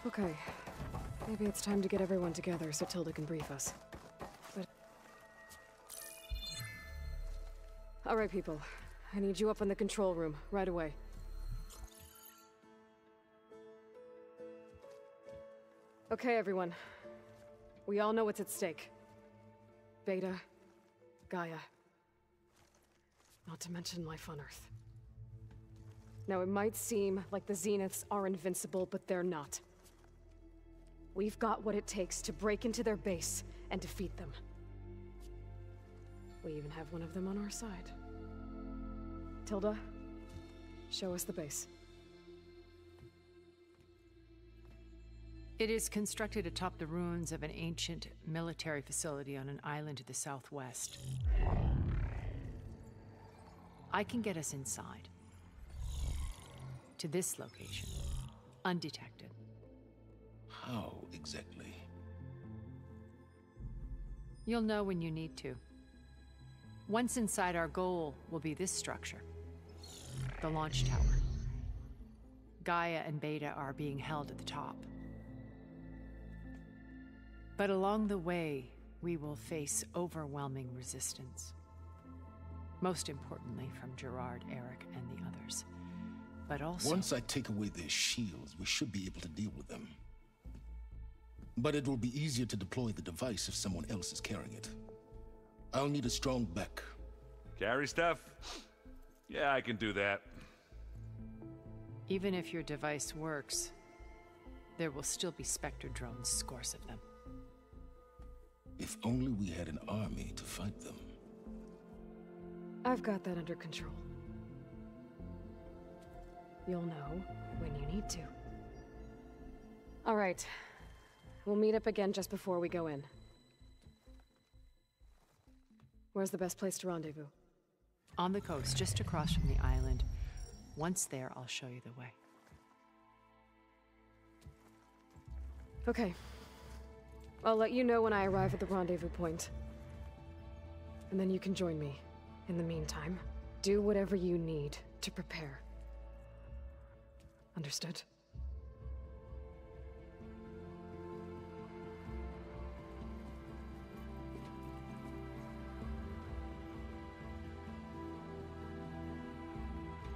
Okay. Maybe it's time to get everyone together so Tilda can brief us. But... All right, people. I need you up in the control room, right away. Okay, everyone. We all know what's at stake. Beta, Gaia. Not to mention life on Earth. Now, it might seem like the Zeniths are invincible, but they're not. We've got what it takes to break into their base and defeat them. We even have one of them on our side. Tilda, show us the base. It is constructed atop the ruins of an ancient military facility on an island to the southwest. I can get us inside. To this location, undetected. How exactly? You'll know when you need to. Once inside, our goal will be this structure. The launch tower. Gaia and Beta are being held at the top. But along the way, we will face overwhelming resistance. Most importantly from Gerard, Eric, and the others. But also... Once I take away their shields, we should be able to deal with them. But it will be easier to deploy the device if someone else is carrying it. I'll need a strong back. Carry stuff? Yeah, I can do that. Even if your device works, there will still be Spectre drones, scores of them. If only we had an army to fight them. I've got that under control. You'll know when you need to. All right. We'll meet up again just before we go in. Where's the best place to rendezvous? On the coast, just across from the island. Once there, I'll show you the way. Okay. I'll let you know when I arrive at the rendezvous point. And then you can join me. In the meantime, do whatever you need to prepare. Understood?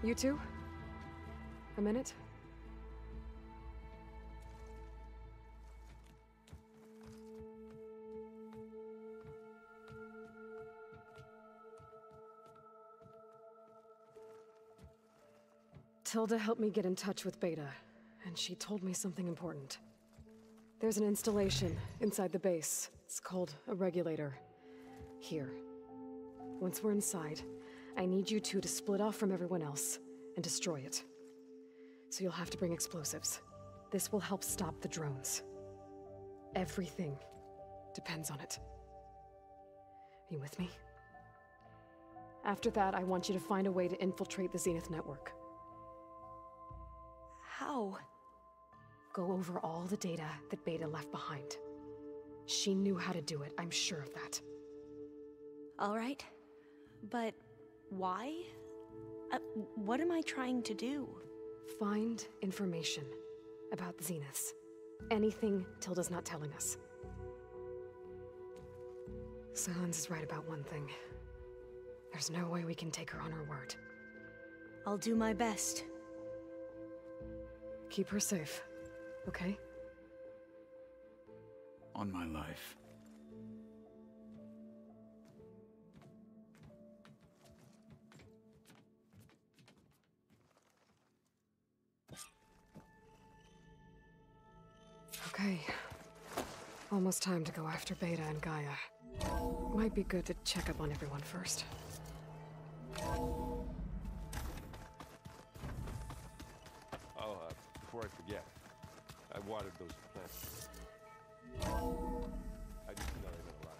You two? A minute? Tilda helped me get in touch with Beta, and she told me something important. There's an installation inside the base. It's called a regulator. Here. Once we're inside, I need you two to split off from everyone else and destroy it. So you'll have to bring explosives. This will help stop the drones. Everything depends on it. Are you with me? After that, I want you to find a way to infiltrate the Zenith network. How? Go over all the data that Beta left behind. She knew how to do it, I'm sure of that. All right. But why? What am I trying to do? Find information about the Zeniths. Anything Tilda's not telling us. Silence is right about one thing. There's no way we can take her on her word. I'll do my best. Keep her safe, okay? On my life. Okay. Almost time to go after Beta and Gaia. Might be good to check up on everyone first. Before I forget, I watered those plants. I just know they got a lot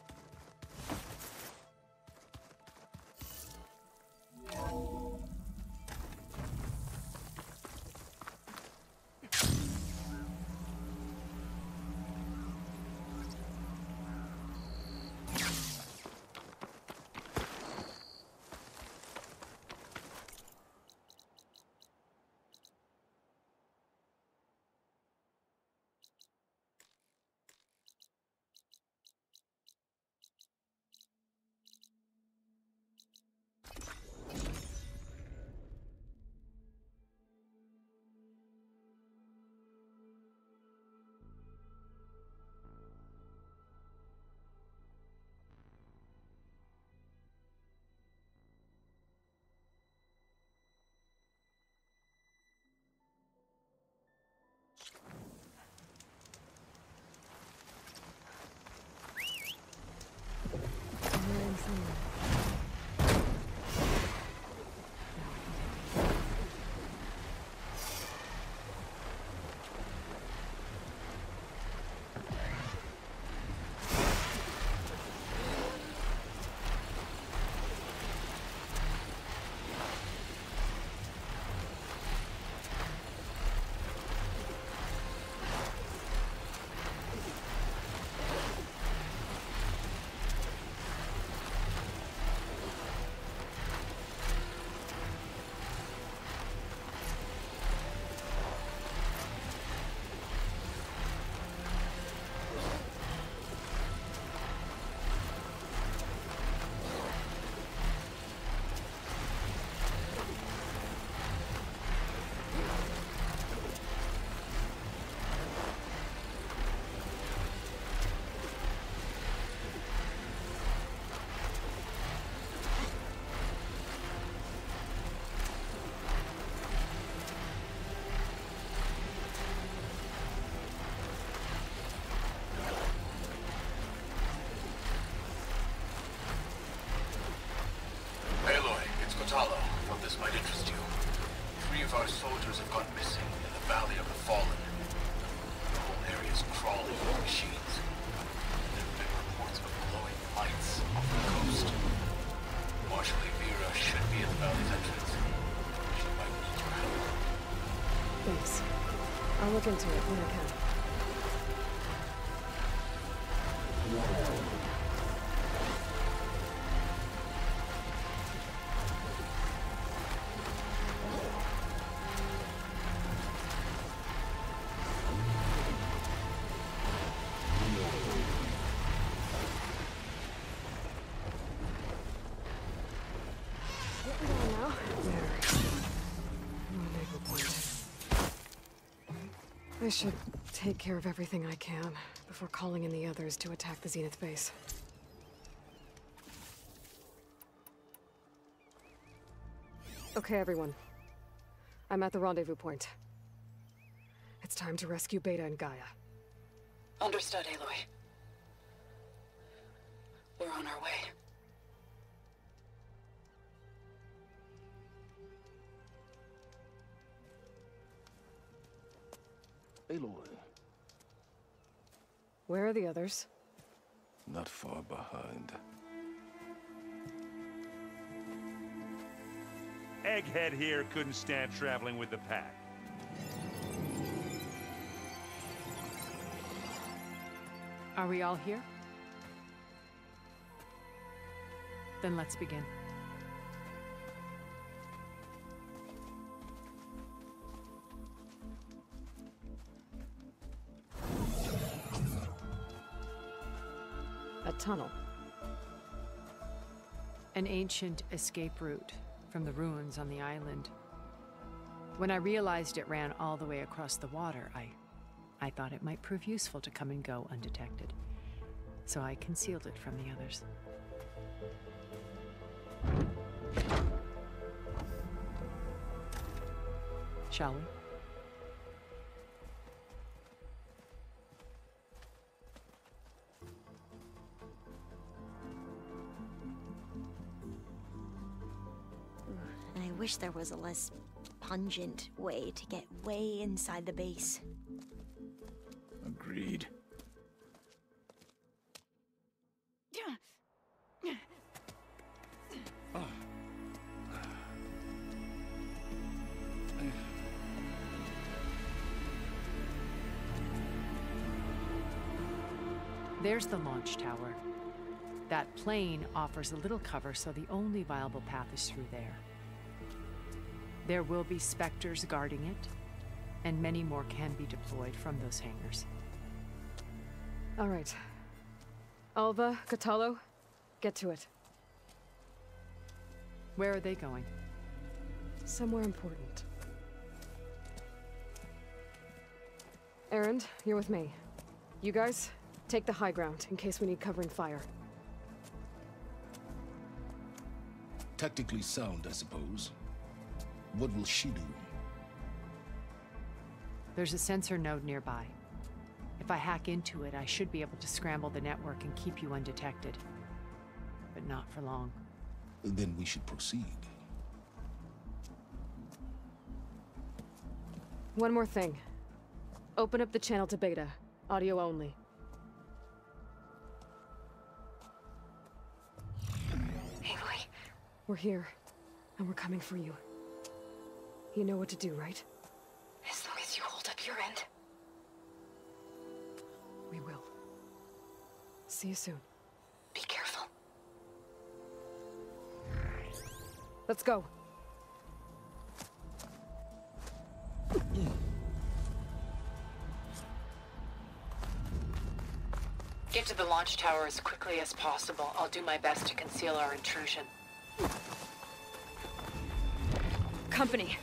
Others have gone missing in the Valley of the Fallen. The whole area is crawling with machines. There have been reports of glowing lights off the coast. Marshal Vera should be at the valley's entrance. She might need your help. Thanks. I'll look into it when I can. I should take care of everything I can before calling in the others to attack the Zenith base. Okay, everyone. I'm at the rendezvous point. It's time to rescue Beta and Gaia. Understood, Aloy. We're on our way. Aloy. Where are the others? Not far behind. Egghead here couldn't stand traveling with the pack. Are we all here? Then let's begin. A tunnel. An ancient escape route from the ruins on the island. When I realized it ran all the way across the water, I thought it might prove useful to come and go undetected. So I concealed it from the others. Shall we? I wish there was a less pungent way to get way inside the base. Agreed. There's the launch tower. That plane offers a little cover, so the only viable path is through there. There will be Spectres guarding it, and many more can be deployed from those hangars. All right. Alva, Catalo, get to it. Where are they going? Somewhere important. Erend, you're with me. You guys, take the high ground in case we need covering fire. Tactically sound, I suppose. What will she do? There's a sensor node nearby. If I hack into it, I should be able to scramble the network and keep you undetected. But not for long. Then we should proceed. One more thing. Open up the channel to Beta. Audio only. Aloy? We're here, and we're coming for you. You know what to do, right? As long as you hold up your end. We will. See you soon. Be careful. Let's go. Get to the launch tower as quickly as possible. I'll do my best to conceal our intrusion. Company,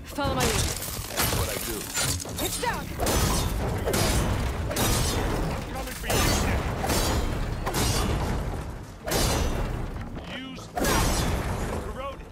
follow my lead. That's what I do. It's down! Coming for you now. Use that. Corroded.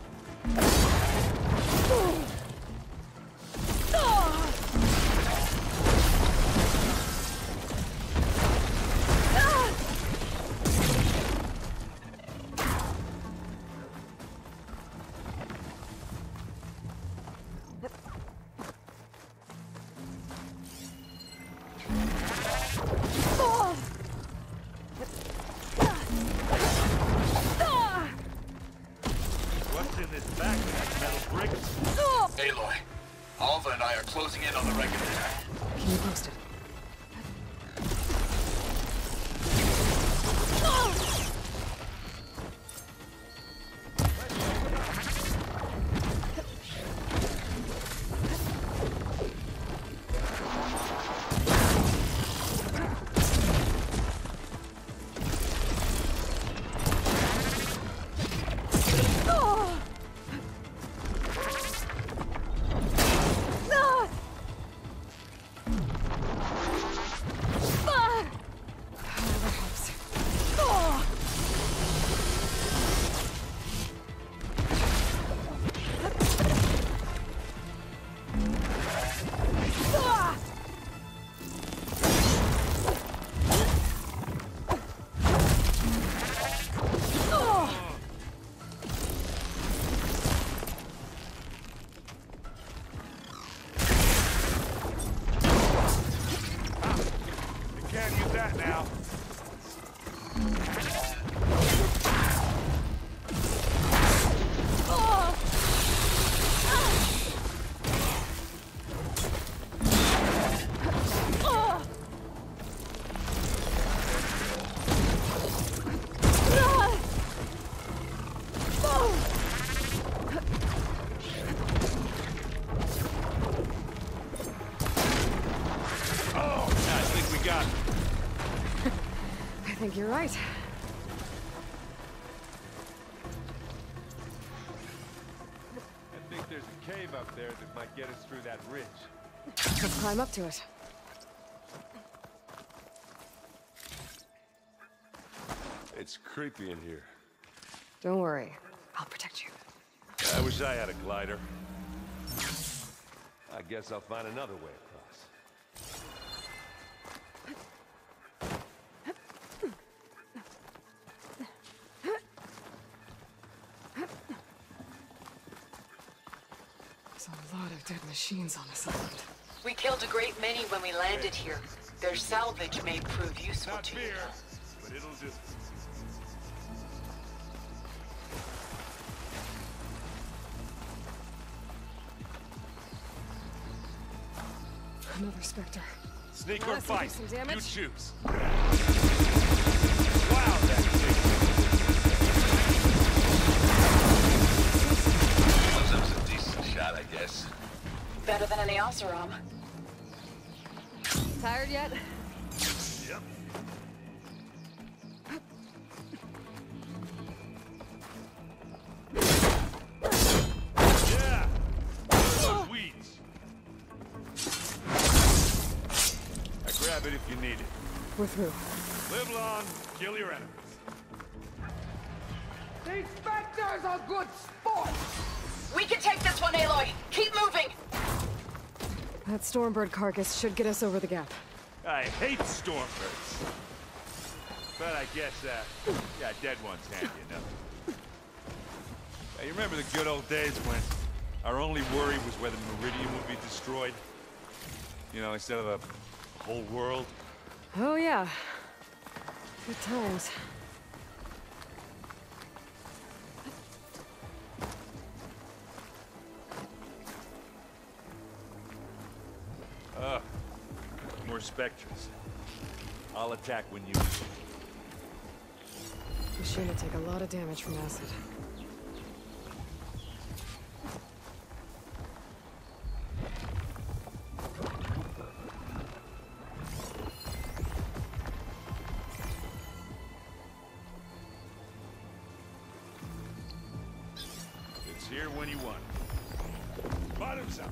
and I are closing in on the wreck of it. Can you post it? I think you're right. I think there's a cave up there that might get us through that ridge. Let's climb up to it. It's creepy in here. Don't worry. I'll protect you. I wish I had a glider. I guess I'll find another way across. There's a lot of dead machines on this island. We killed a great many when we landed here. Their salvage may prove useful to you. But it'll just... Another Spectre. Sneak or fight, some damage? you choose. Wow, that That was a decent shot, I guess. Better than any Oseram. Tired yet? Yep. Yeah! Those weeds. Grab it if you need it. We're through. Live long, kill your enemies. These Spectres are good sport! We can take this one, Aloy! Keep moving! That Stormbird carcass should get us over the gap. I hate Stormbirds. But I guess, yeah, dead ones handy enough. You remember the good old days when our only worry was whether Meridian would be destroyed? You know, instead of a whole world? Oh, yeah. Good times. More Spectres. I'll attack when you... Machine will take a lot of damage from acid. It's here when you want it. Bottoms up.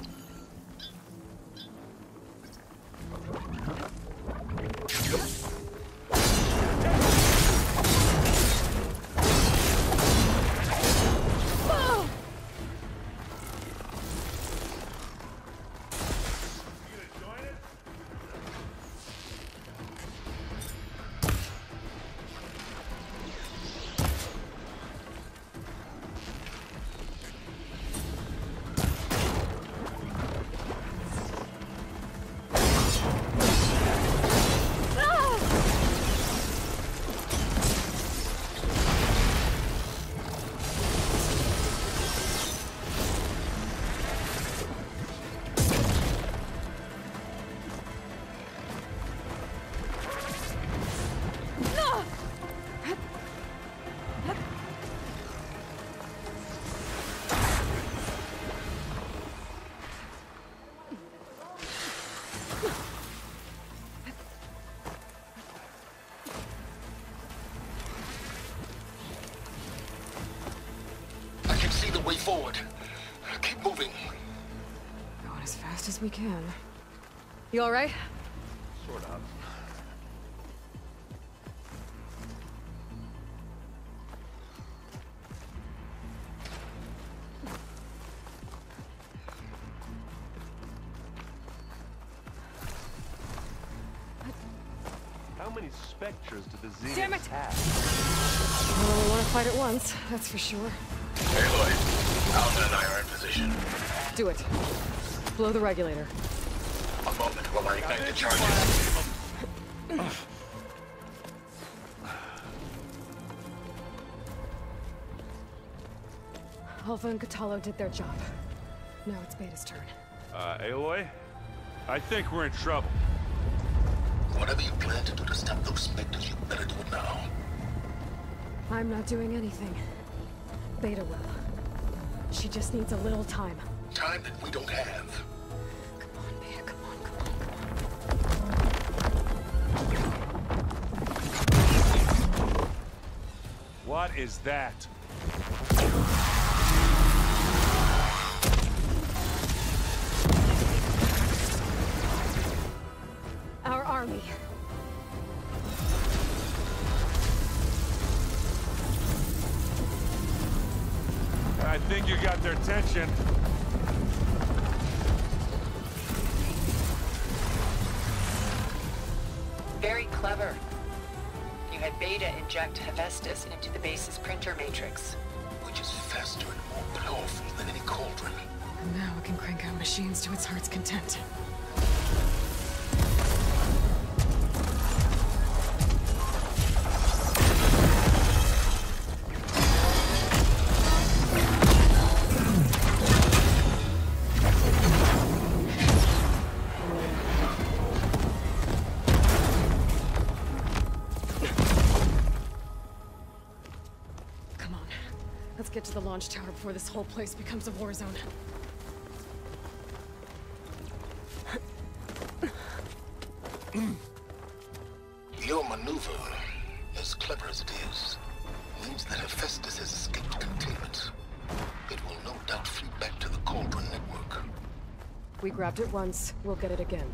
I can see the way forward. Keep moving. Going as fast as we can. You all right? Sort of. How many specters do the Zeniths Damn it! have? We only want to fight at once, that's for sure. Aloy, Alvin and I are in position. Do it. Blow the regulator. A moment while I ignite the charges. Alpha and Catalo did their job. Now it's Beta's turn. Aloy? I think we're in trouble. Whatever you plan to do to stop those specters, you better do it now. I'm not doing anything. Beta will. She just needs a little time. Time that we don't have. Come on, Beta, come on, come on. What is that? Our army. I think you got their attention. Very clever. You had Beta inject Hephaestus into the base's printer matrix. Which is faster and more powerful than any cauldron. And now it can crank out machines to its heart's content. Let's get to the launch tower before this whole place becomes a war zone. Your maneuver, as clever as it is, means that Hephaestus has escaped containment. It will no doubt flee back to the Cauldron network. We grabbed it once, we'll get it again.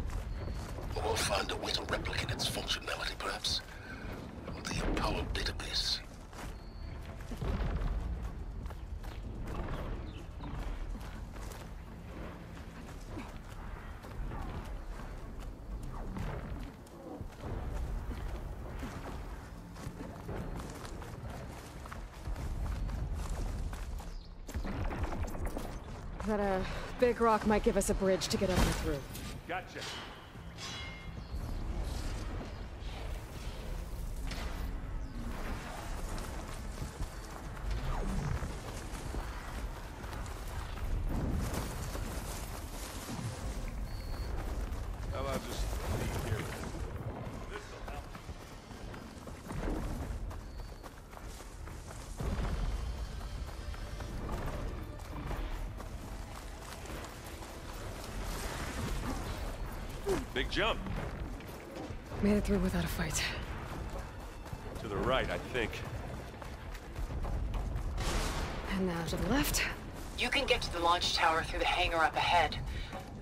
Or we'll find a way to replicate its functionality, perhaps. The Apollo database. That, big rock might give us a bridge to get up and through. Gotcha. Well, I'll just leave here. This'll help. Big jump. Made it through without a fight. To the right, I think. And now to the left. You can get to the launch tower through the hangar up ahead.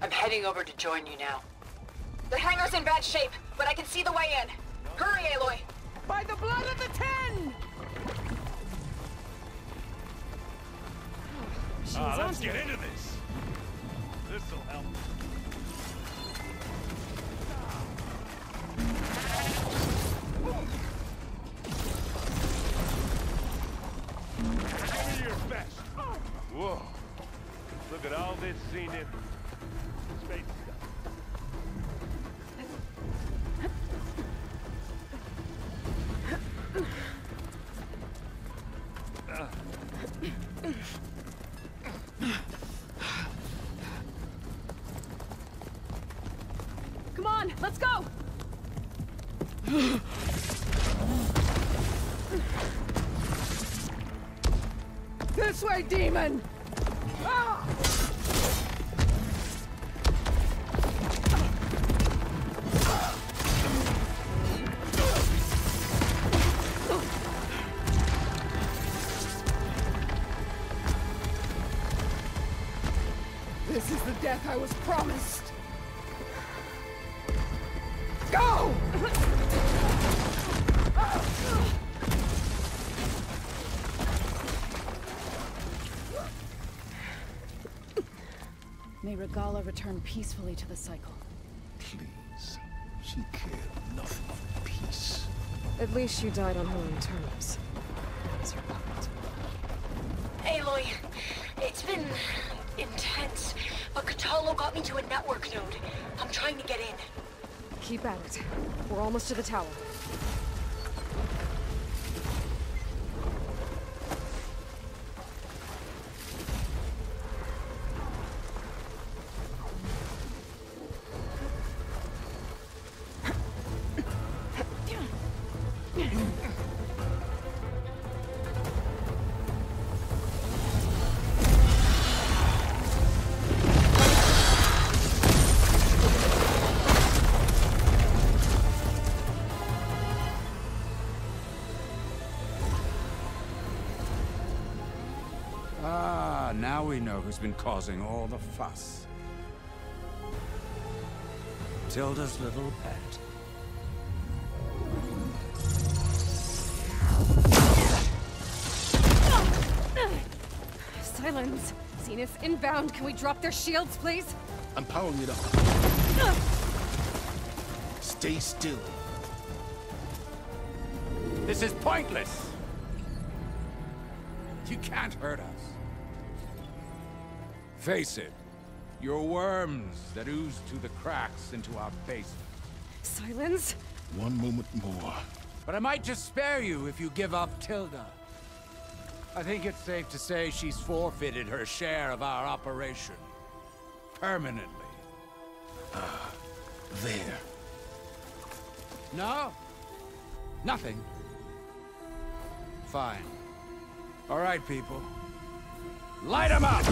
I'm heading over to join you now. The hangar's in bad shape, but I can see the way in. Hurry, Aloy! By the blood of the Ten! Let's get into this. This'll help. Give me your best. Whoa. Look at all this Zenith space stuff. Come on, let's go! This way, demon! Ah! like I was promised. Go! May Regala return peacefully to the cycle. Please. She cared nothing for peace. At least she died on her own terms. That was her point. Aloy, it's been intense, but Catalo got me to a network node. I'm trying to get in. Keep at it. We're almost to the tower. Now we know who's been causing all the fuss. Tilda's little pet. Silence! Zenith inbound. Can we drop their shields, please? I'm powering it up. Stay still. This is pointless! You can't hurt us. Face it, you're worms that ooze through the cracks into our basement. Silence? One moment more. But I might just spare you if you give up Tilda. I think it's safe to say she's forfeited her share of our operation. Permanently. There. No? Nothing. Fine. All right, people. Light 'em up!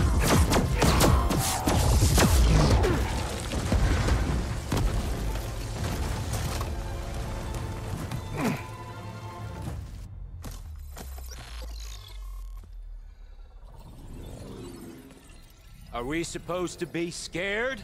Are we supposed to be scared?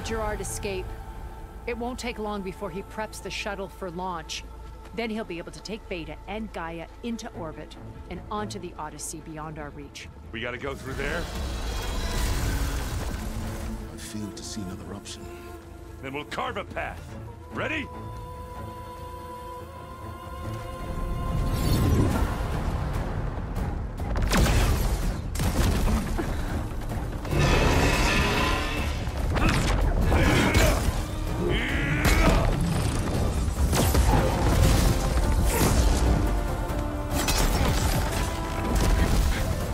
Gerard escape. It won't take long before he preps the shuttle for launch. Then he'll be able to take Beta and Gaia into orbit and onto the Odyssey beyond our reach. We gotta go through there? I fail to see another option. Then we'll carve a path. Ready?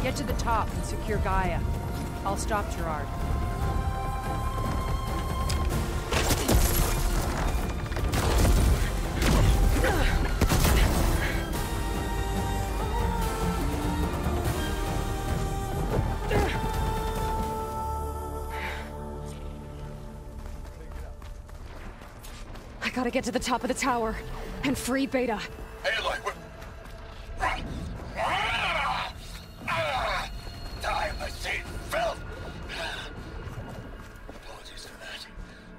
Get to the top and secure Gaia. I'll stop Gerard. I gotta get to the top of the tower and free Beta. Aloy, die, my Satan felt. Apologies for that.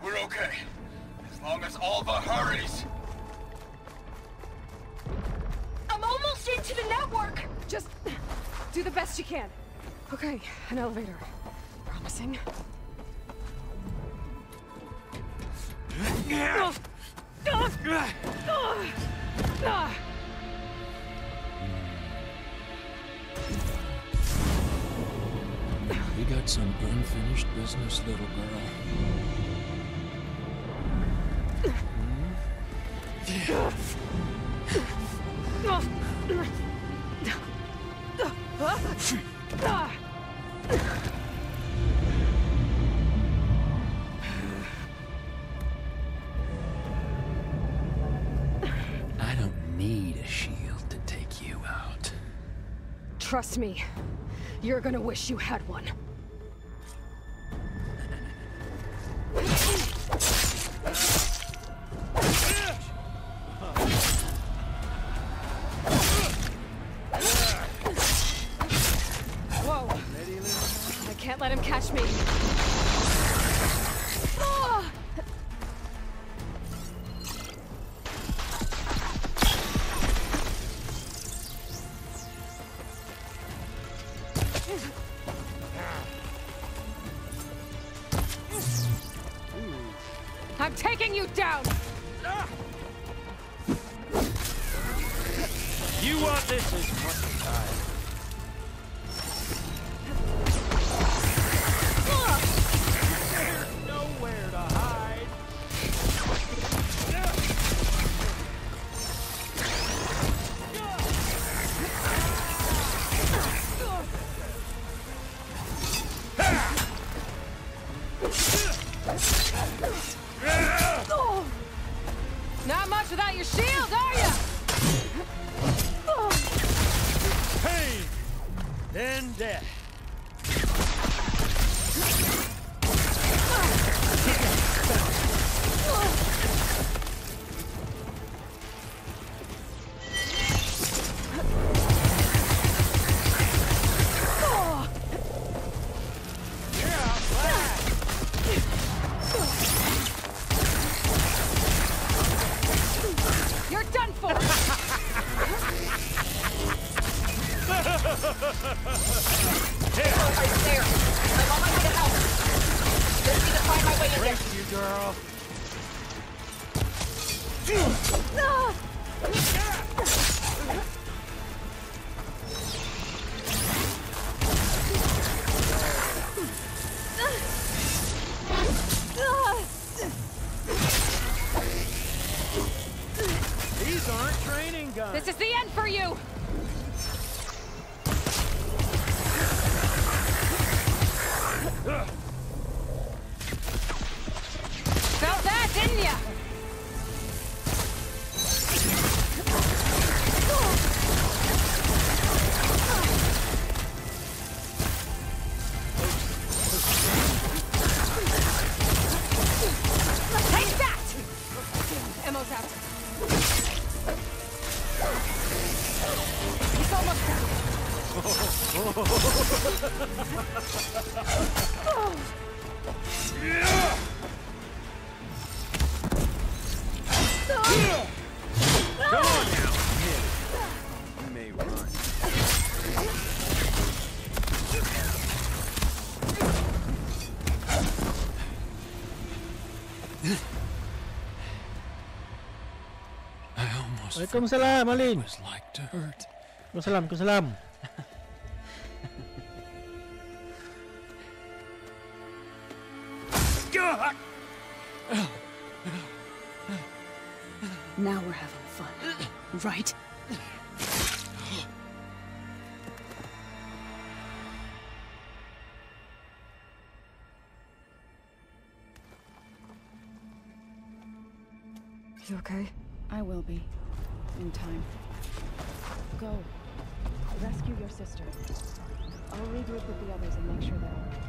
We're okay. As long as Alva hurries. I'm almost into the network! Just do the best you can. Okay, an elevator. Promising. We got some unfinished business, little girl. Trust me, you're gonna wish you had one. Whoa! I can't let him catch me. Ah! I'm taking you down! You want this as much as I. There's nowhere to hide. Not much without your shield, are ya? Pain, then death. You're done for! Here. Right there. I'm on my way to help. Just need to find my way in there. Brace you, girl. These aren't training guns. This is the end for you! Felt that, didn't ya? Take that! Ammo's out. He's almost down. Come on now. You may run. I almost Waalaikumsalam, Alin. was like to hurt. Waalaikumsalam. Now we're having fun, right? You okay? I will be. In time. Go. Rescue your sister. I'll regroup with the others and make sure they're all right.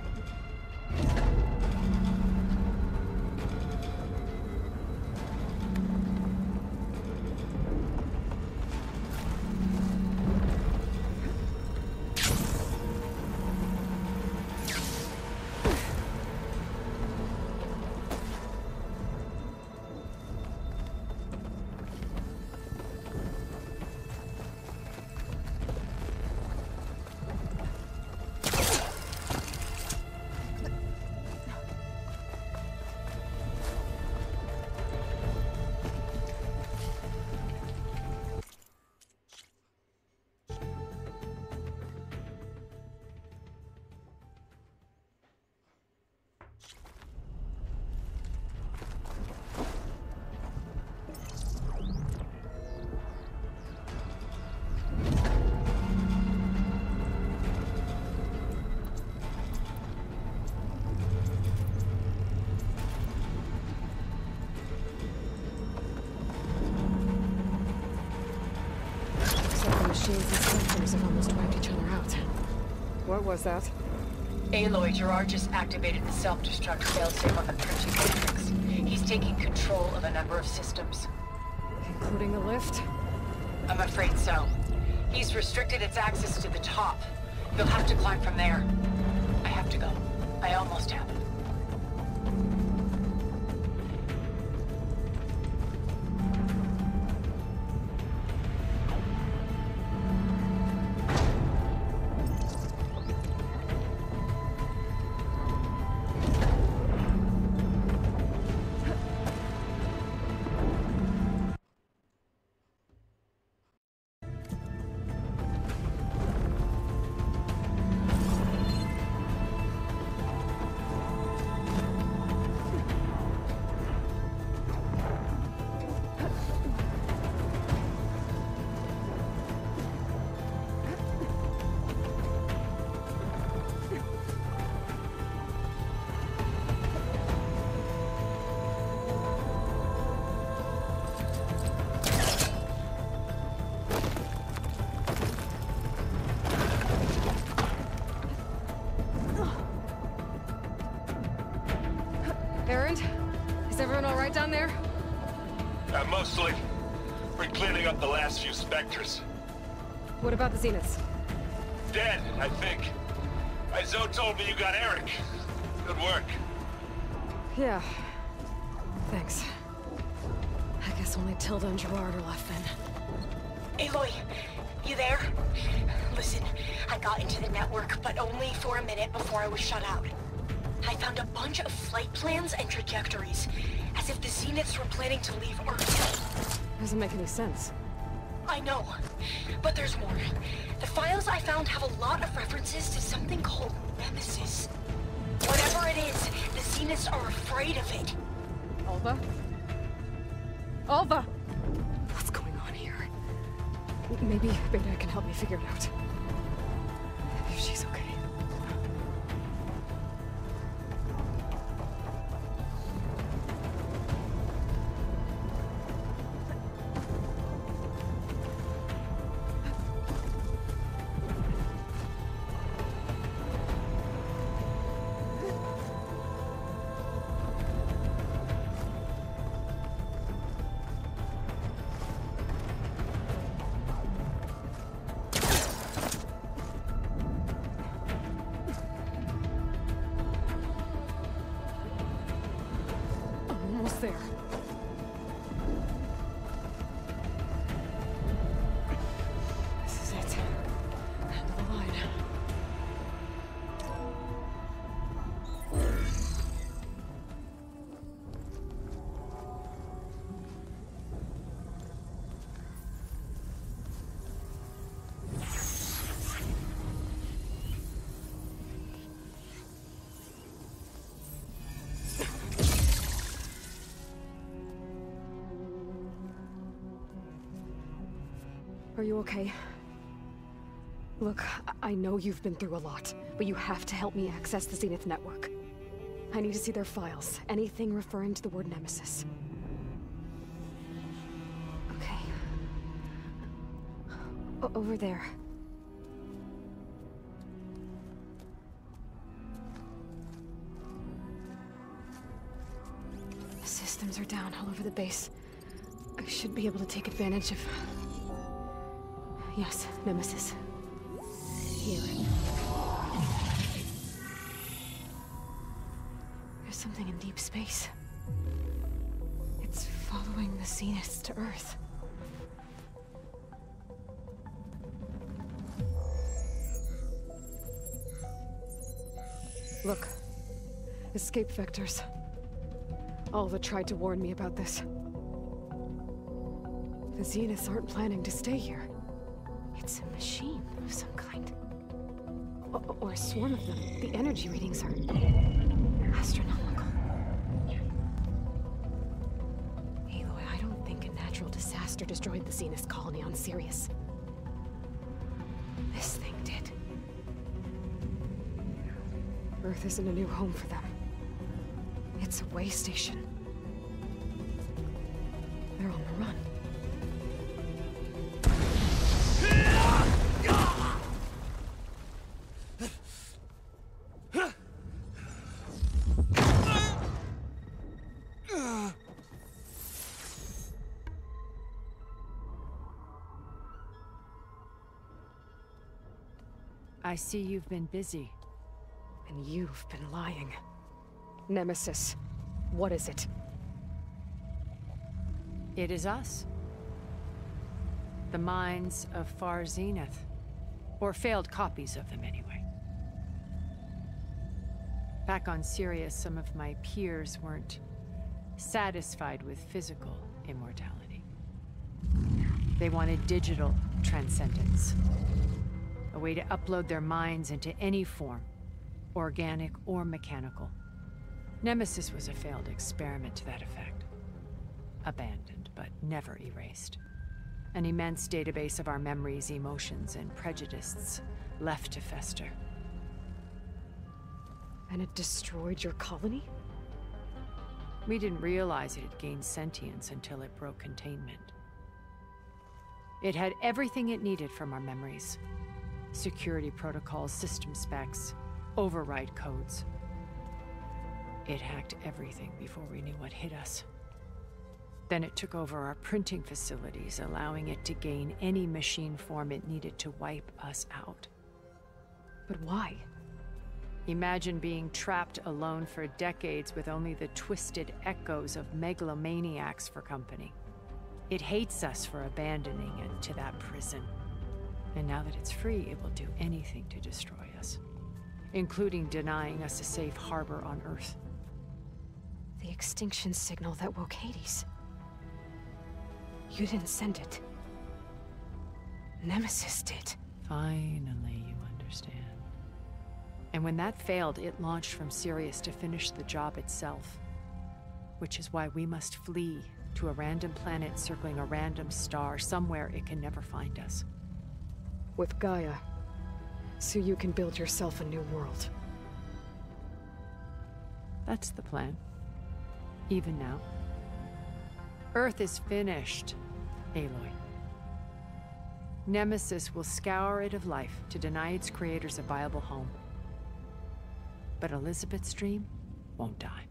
machines and sectors have almost wiped each other out. What was that? Aloy, Gerard just activated the self-destruct failsafe on the printing matrix. He's taking control of a number of systems. Including the lift? I'm afraid so. He's restricted its access to the top. You'll have to climb from there. I have to go. I almost have. Is everyone all right down there? Mostly. We're cleaning up the last few specters. What about the Zeniths? Dead, I think. Zoe told me you got Eric. Good work. Yeah. Thanks. I guess only Tilda and Gerard are left then. Aloy, you there? Listen, I got into the network, but only for a minute before I was shut out. I found a bunch of flight plans and trajectories, as if the Zeniths were planning to leave Earth. Doesn't make any sense. I know, but there's more. The files I found have a lot of references to something called Nemesis. Whatever it is, the Zeniths are afraid of it. Alva? Alva! What's going on here? Maybe Beta can help me figure it out. If she's okay. There. This is it. End of the line. Are you okay? Look, I know you've been through a lot, but you have to help me access the Zenith network. I need to see their files, anything referring to the word Nemesis. Okay. Over there. The systems are down all over the base. I should be able to take advantage of... Yes, Nemesis. Here. There's something in deep space. It's following the Zeniths to Earth. Look. Escape vectors. Alva tried to warn me about this. The Zeniths aren't planning to stay here. It's a machine of some kind. Or a swarm of them. The energy readings are astronomical. Aloy, I don't think a natural disaster destroyed the Zenith colony on Sirius. This thing did. Earth isn't a new home for them. It's a way station. They're on the run. I see you've been busy. And you've been lying. Nemesis, what is it? It is us. The minds of Far Zenith. Or failed copies of them, anyway. Back on Sirius, some of my peers weren't satisfied with physical immortality. They wanted digital transcendence. A way to upload their minds into any form, organic or mechanical. Nemesis was a failed experiment to that effect. Abandoned, but never erased. An immense database of our memories, emotions, and prejudices left to fester. And it destroyed your colony? We didn't realize it had gained sentience until it broke containment. It had everything it needed from our memories. Security protocols, system specs, override codes. It hacked everything before we knew what hit us. Then it took over our printing facilities, allowing it to gain any machine form it needed to wipe us out. But why? Imagine being trapped alone for decades with only the twisted echoes of megalomaniacs for company. It hates us for abandoning it to that prison. And now that it's free, it will do anything to destroy us, including denying us a safe harbor on Earth. The extinction signal that woke Hades. You didn't send it. Nemesis did. Finally, you understand. And when that failed, it launched from Sirius to finish the job itself. Which is why we must flee to a random planet circling a random star, somewhere it can never find us. With Gaia, so you can build yourself a new world. That's the plan. Even now. Earth is finished, Aloy. Nemesis will scour it of life to deny its creators a viable home. But Elizabeth's dream won't die.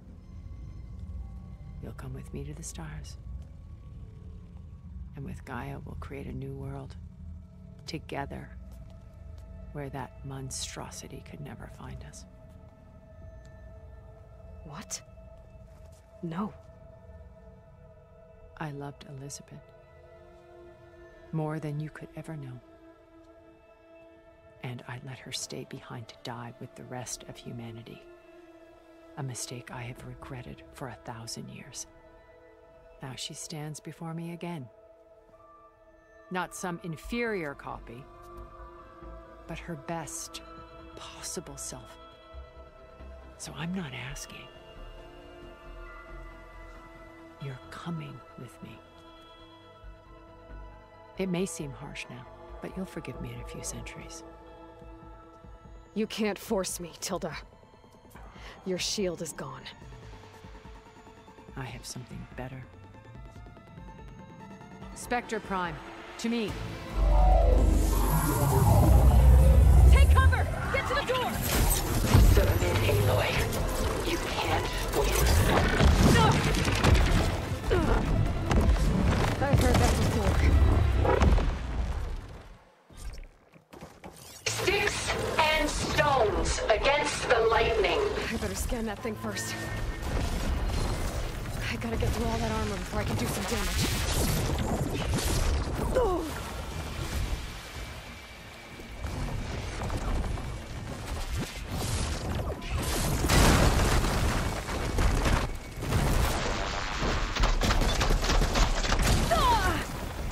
You'll come with me to the stars. And with Gaia, we'll create a new world. Together. Where that monstrosity could never find us. What? No. I loved Elizabeth. More than you could ever know. And I let her stay behind to die with the rest of humanity. A mistake I have regretted for 1,000 years. Now she stands before me again. Not some inferior copy, but her best possible self. So I'm not asking. You're coming with me. It may seem harsh now, but you'll forgive me in a few centuries. You can't force me, Tilda. Your shield is gone. I have something better. Spectre Prime, to me. Take cover! Get to the door! Submit, Aloy. You can't win. I've heard that before. Sticks and stones against the lightning. I better scan that thing first. I gotta get through all that armor before I can do some damage. Oh.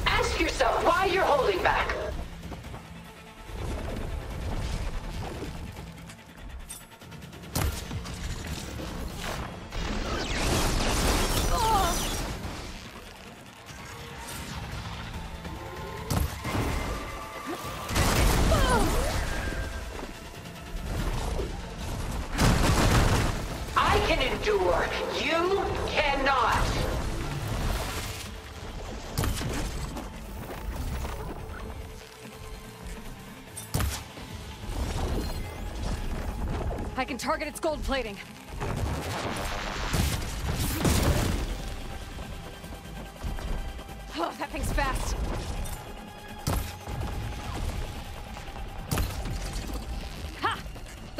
Ask yourself why you're holding back. I can endure. You cannot. I can target its gold plating. Oh, that thing's fast.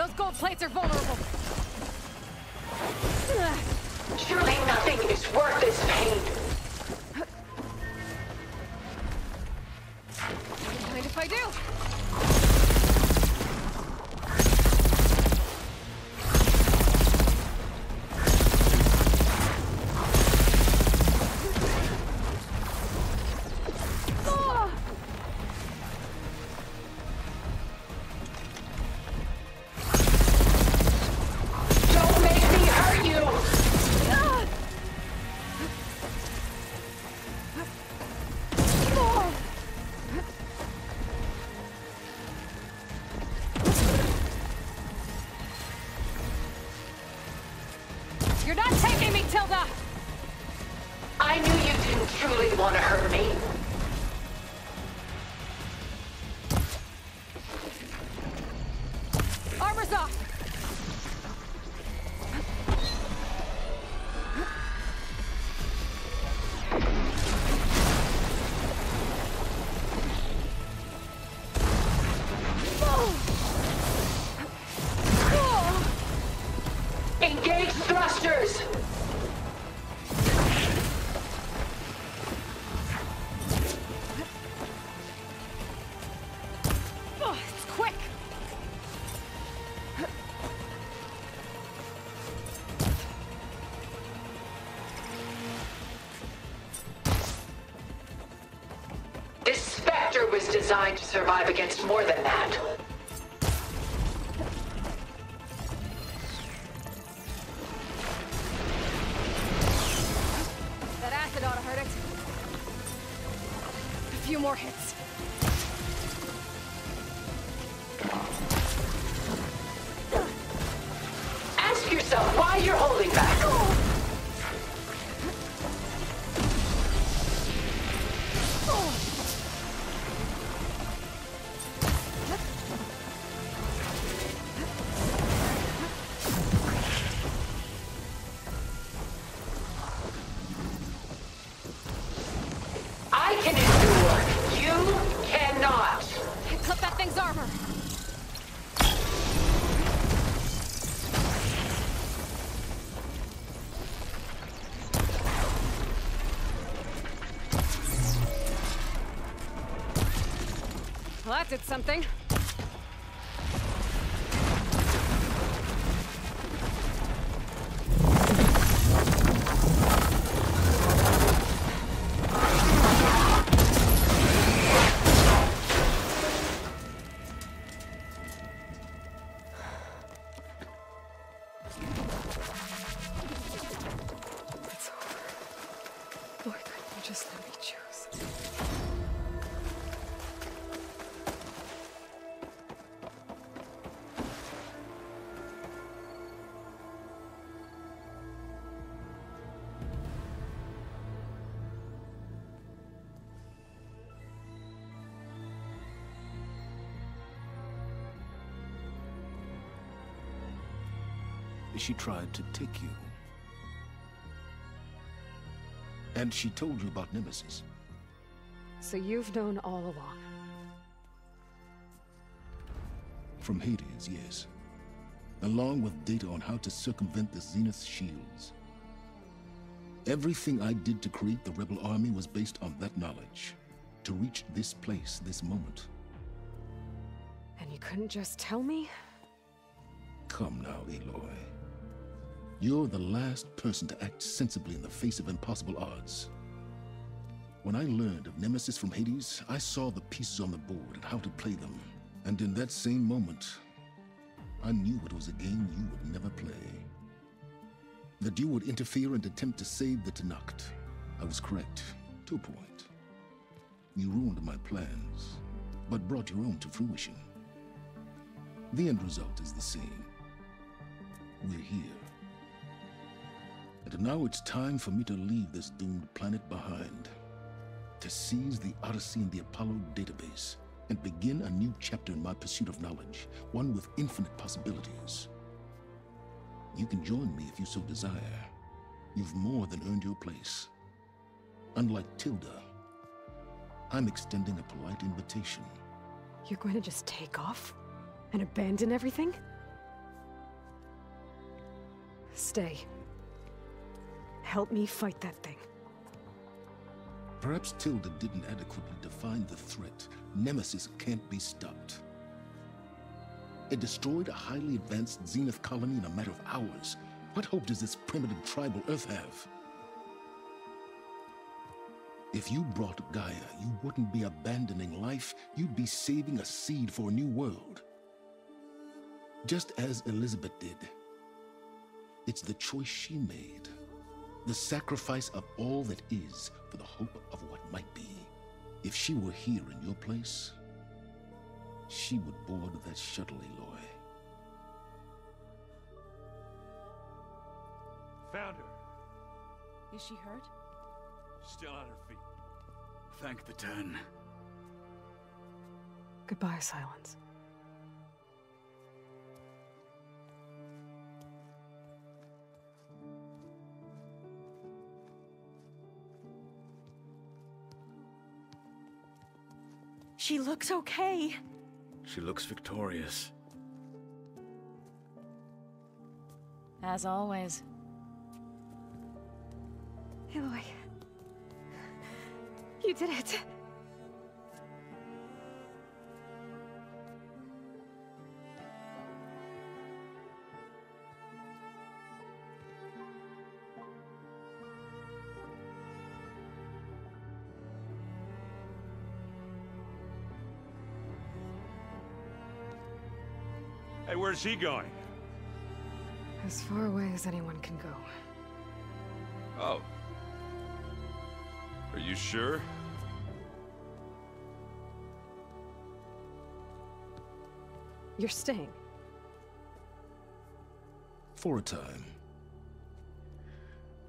those gold plates are vulnerable. Surely nothing is worth this pain. Mind if I do? You're not taking me, Tilda! I knew you didn't truly want to hurt me. Armor's off! Engage thrusters! Oh, it's quick! This Spectre was designed to survive against more than that. That acid ought to hurt it. A few more hits. Ask yourself why you're holding back. I can endure. You cannot. Clip that thing's armor. Well, that did something. It's over. Why couldn't you just let me choose? She tried to take you. And she told you about Nemesis. So you've known all along. From Hades, yes. Along with data on how to circumvent the Zenith's shields. Everything I did to create the Rebel Army was based on that knowledge. To reach this place, this moment. And you couldn't just tell me? Come now, Aloy. You're the last person to act sensibly in the face of impossible odds. When I learned of Nemesis from Hades, I saw the pieces on the board and how to play them. And in that same moment, I knew it was a game you would never play. That you would interfere and attempt to save the Tenakth. I was correct, to a point. You ruined my plans, but brought your own to fruition. The end result is the same. We're here. And now it's time for me to leave this doomed planet behind. To seize the Odyssey and the Apollo database, and begin a new chapter in my pursuit of knowledge, one with infinite possibilities. You can join me if you so desire. You've more than earned your place. Unlike Tilda, I'm extending a polite invitation. You're going to just take off? And abandon everything? Stay. Help me fight that thing. Perhaps Tilda didn't adequately define the threat. Nemesis can't be stopped. It destroyed a highly advanced Zenith colony in a matter of hours. What hope does this primitive tribal Earth have? If you brought Gaia, you wouldn't be abandoning life, you'd be saving a seed for a new world. Just as Elizabeth did. It's the choice she made. The sacrifice of all that is for the hope of what might be. If she were here in your place, she would board that shuttle, Aloy. Found her. Is she hurt? Still on her feet. Thank the Ten. Goodbye, Silence. She looks okay. She looks victorious. As always. Aloy. You did it. Hey, where's he going? As far away as anyone can go. Oh. Are you sure? You're staying. For a time.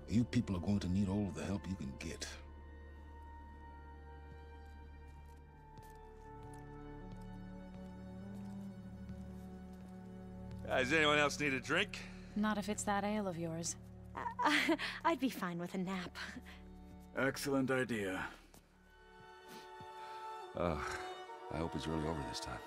You people are going to need all of the help you can get. Does anyone else need a drink? Not if it's that ale of yours. I'd be fine with a nap. Excellent idea. I hope it's really over this time.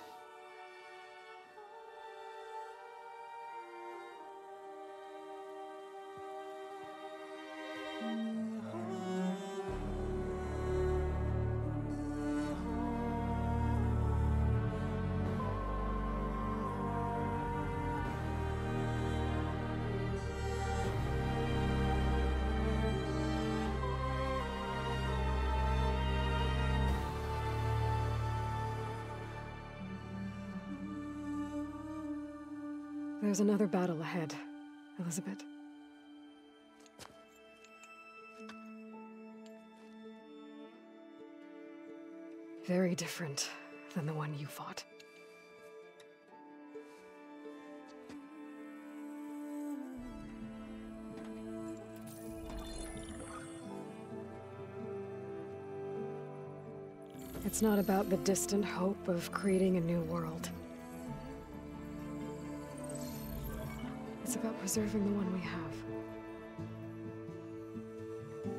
There's another battle ahead, Elizabeth. Very different than the one you fought. It's not about the distant hope of creating a new world. It's about preserving the one we have.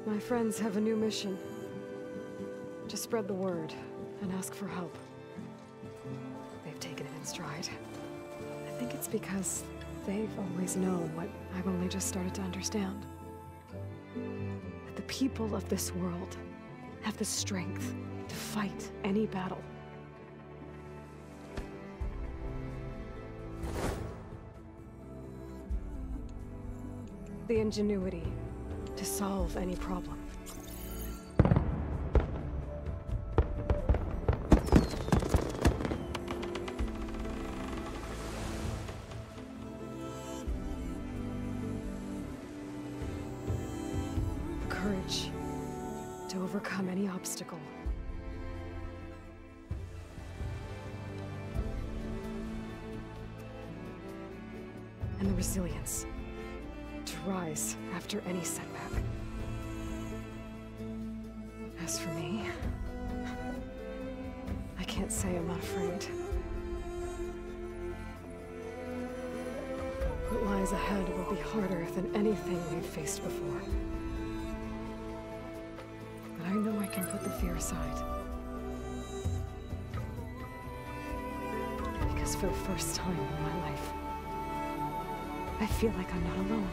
My friends have a new mission. To spread the word and ask for help. They've taken it in stride. I think it's because they've always known what I've only just started to understand. That the people of this world have the strength to fight any battle. The ingenuity to solve any problem. Courage to overcome any obstacle. And the resilience to rise after any setback. As for me, I can't say I'm not afraid. What lies ahead will be harder than anything we've faced before. But I know I can put the fear aside. Because for the first time in my life, I feel like I'm not alone.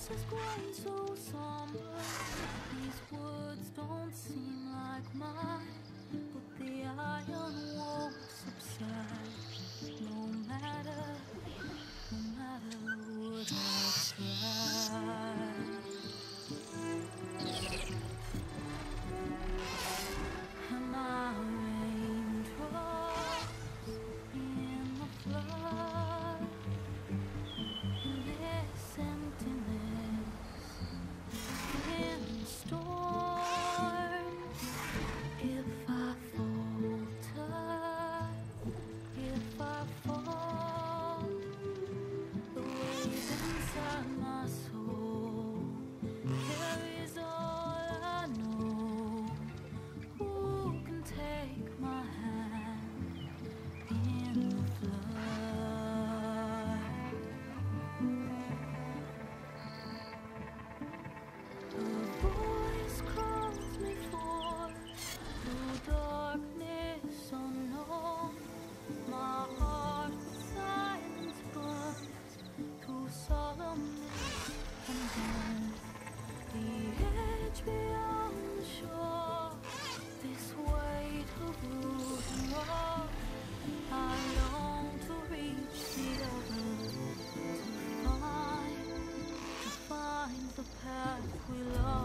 voice has grown so somber. These words don't seem like mine, but the iron won't subside. No matter what I try. And my raindrops in the flood, in this emptiness, in the storm. If I falter, if I fall, the wave inside my soul carries all I know. Who can take my hand in the flood? A voice calls me forth through darkness unknown. My heart with silence burns through solemnness and death. The edge beyond the shore, this weight of root and rock. I long to reach the other, to find the path we lost.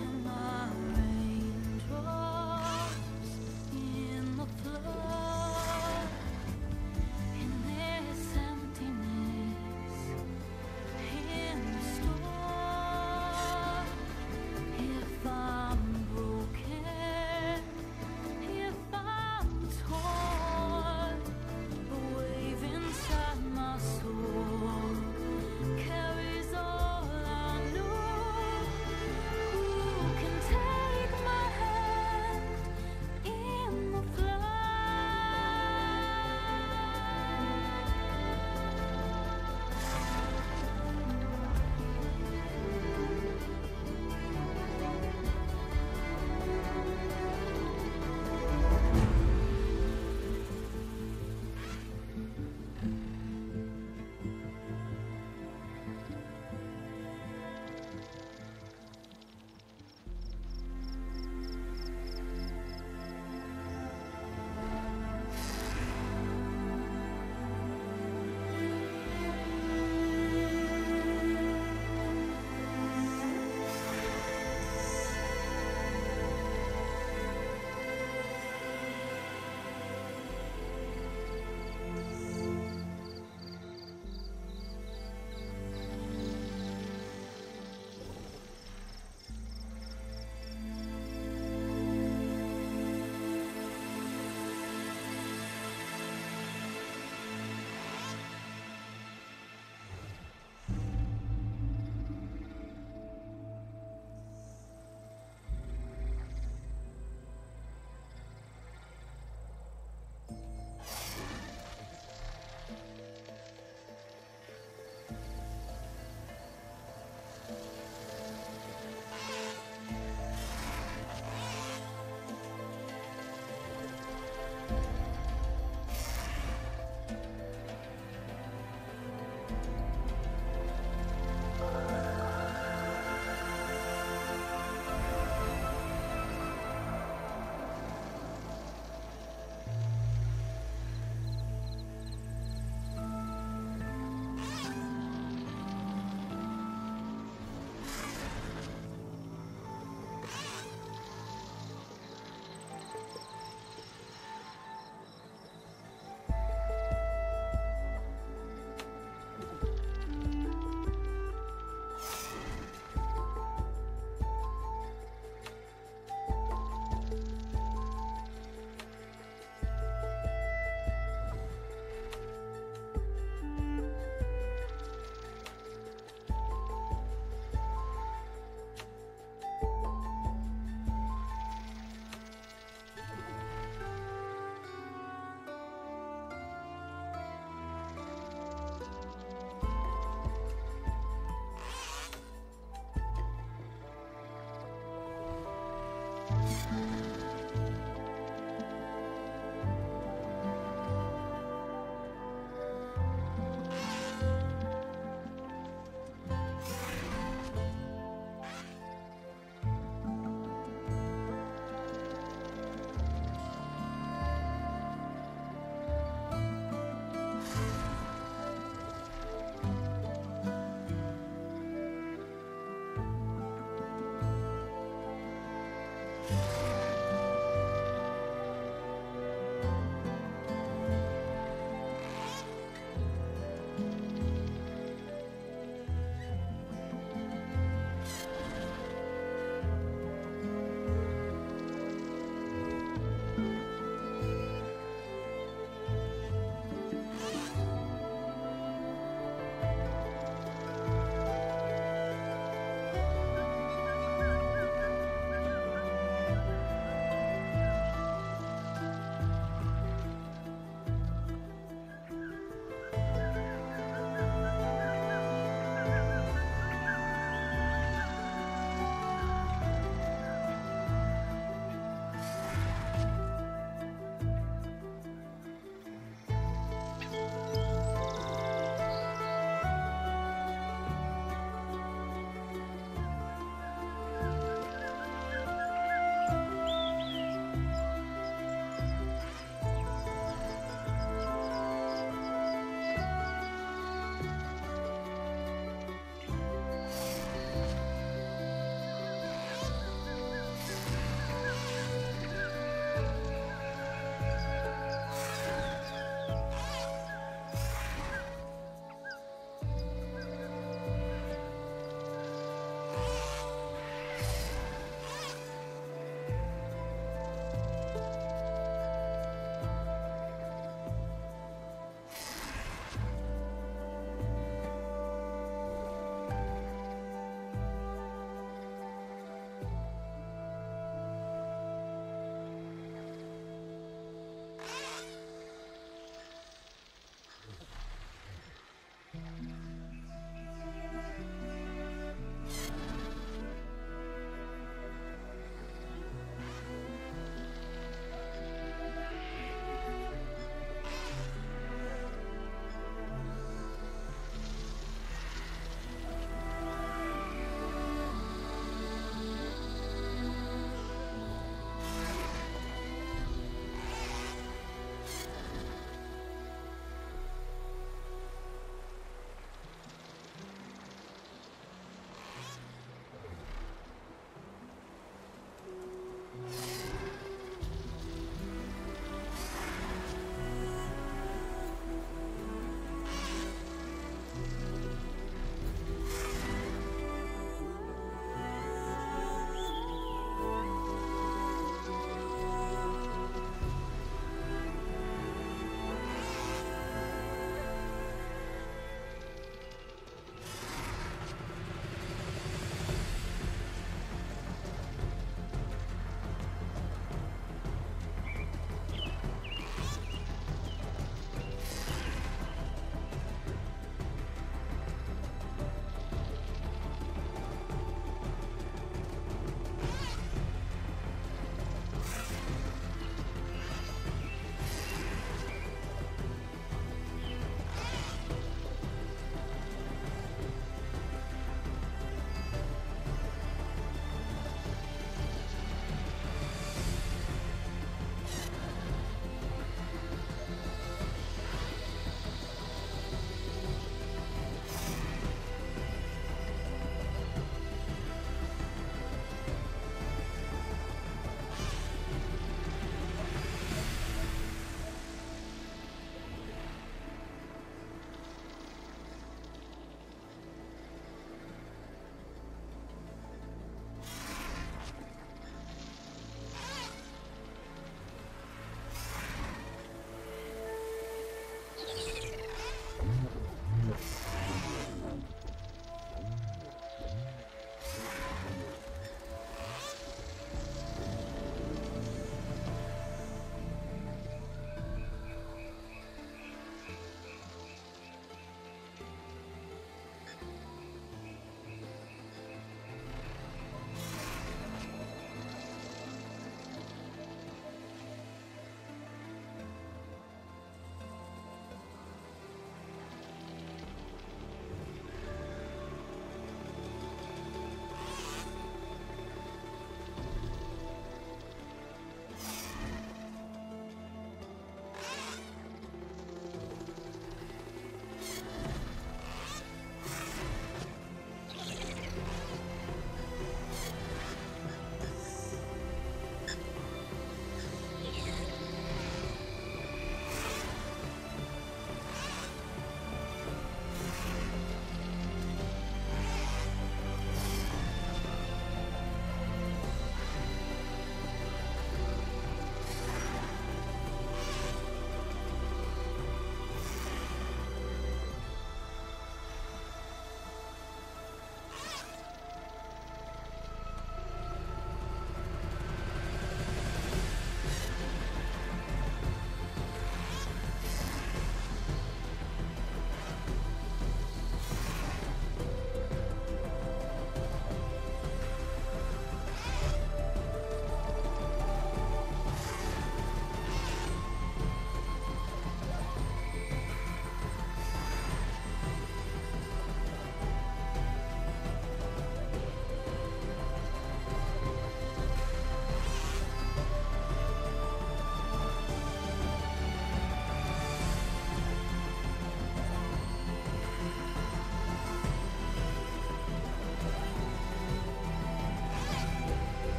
And my raindrops in the flood, in this emptiness, in the storm. If I'm broken, if I'm torn, a wave inside my soul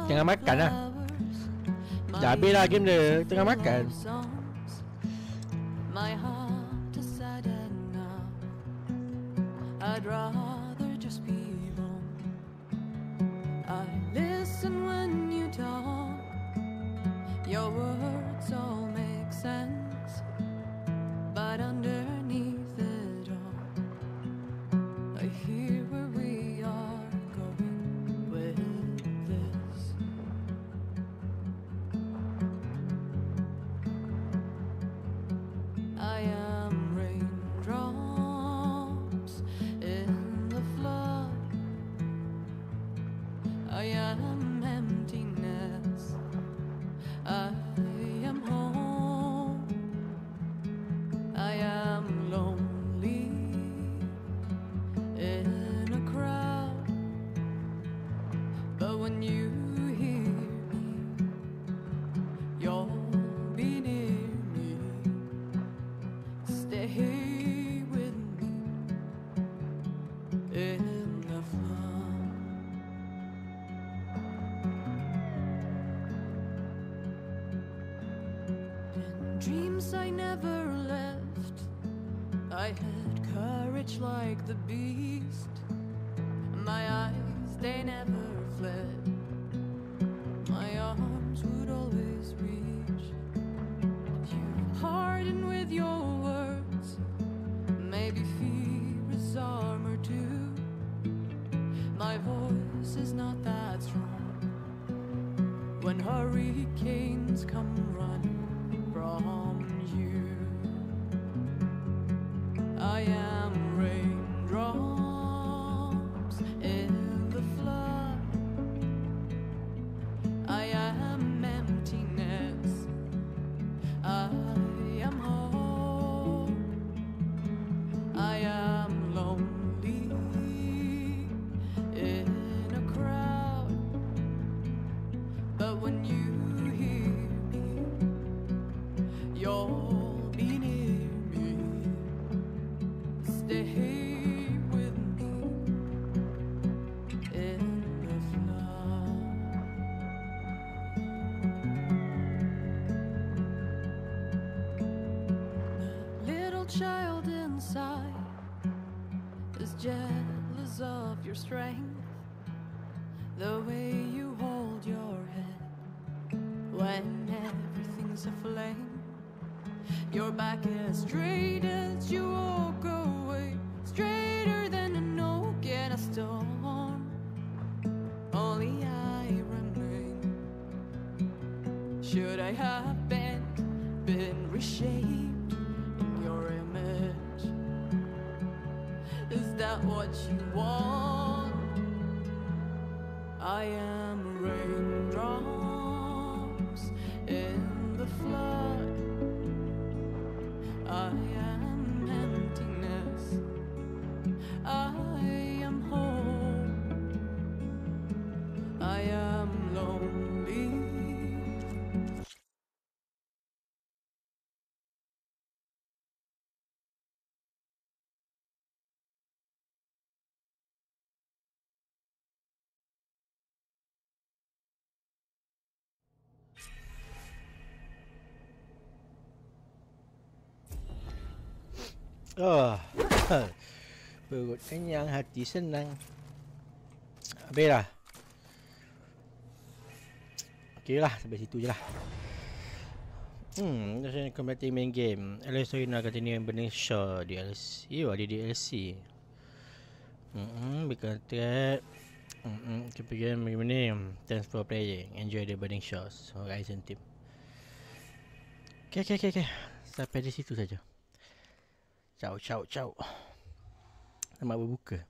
Jangan makan lah. Dah habis lah game dia. Tengah makan. My heart decided now I'd rather just be alone. I listen when you talk. Your words all make sense. But underneath it all, I hear where we are going with this. I am raindrops in the flood. I am emptiness. I am home. I am lonely in a crowd. But when you hear me, you'll be near me. Stay with me in the flood. In dreams I never left, I had courage like the beast. My eyes, they never fled. My arms would always reach. You harden with your words. Maybe fear is armor too. My voice is not that strong. When hurricanes come running from you, I am raindrops in the flood. I am emptiness. I am home. I am lonely in a crowd. But when you hear me, you'll be near me. Stay with me in the flood. The little child inside is jealous of your strength. The way you hold your head when everything's aflame. Your back as straight as you walk away, straighter than an oak in a storm. Only I remain. Should I have been reshaped in your image? Is that what you want? I am raindrops in the flood. I am emptiness. I am home. I am lonely. Oh, perut kenyang, hati senang. Habis lah. Okey lah, sampai situ je lah. Terus kembali main game. Aloy story nak continue Burning Shaw DLC. Ada DLC. Because that. Kita game ni. Thanks for playing. Enjoy the Burning Shores. Horizon team. Okay. Sampai di situ saja. Ciao. Selamat berbuka.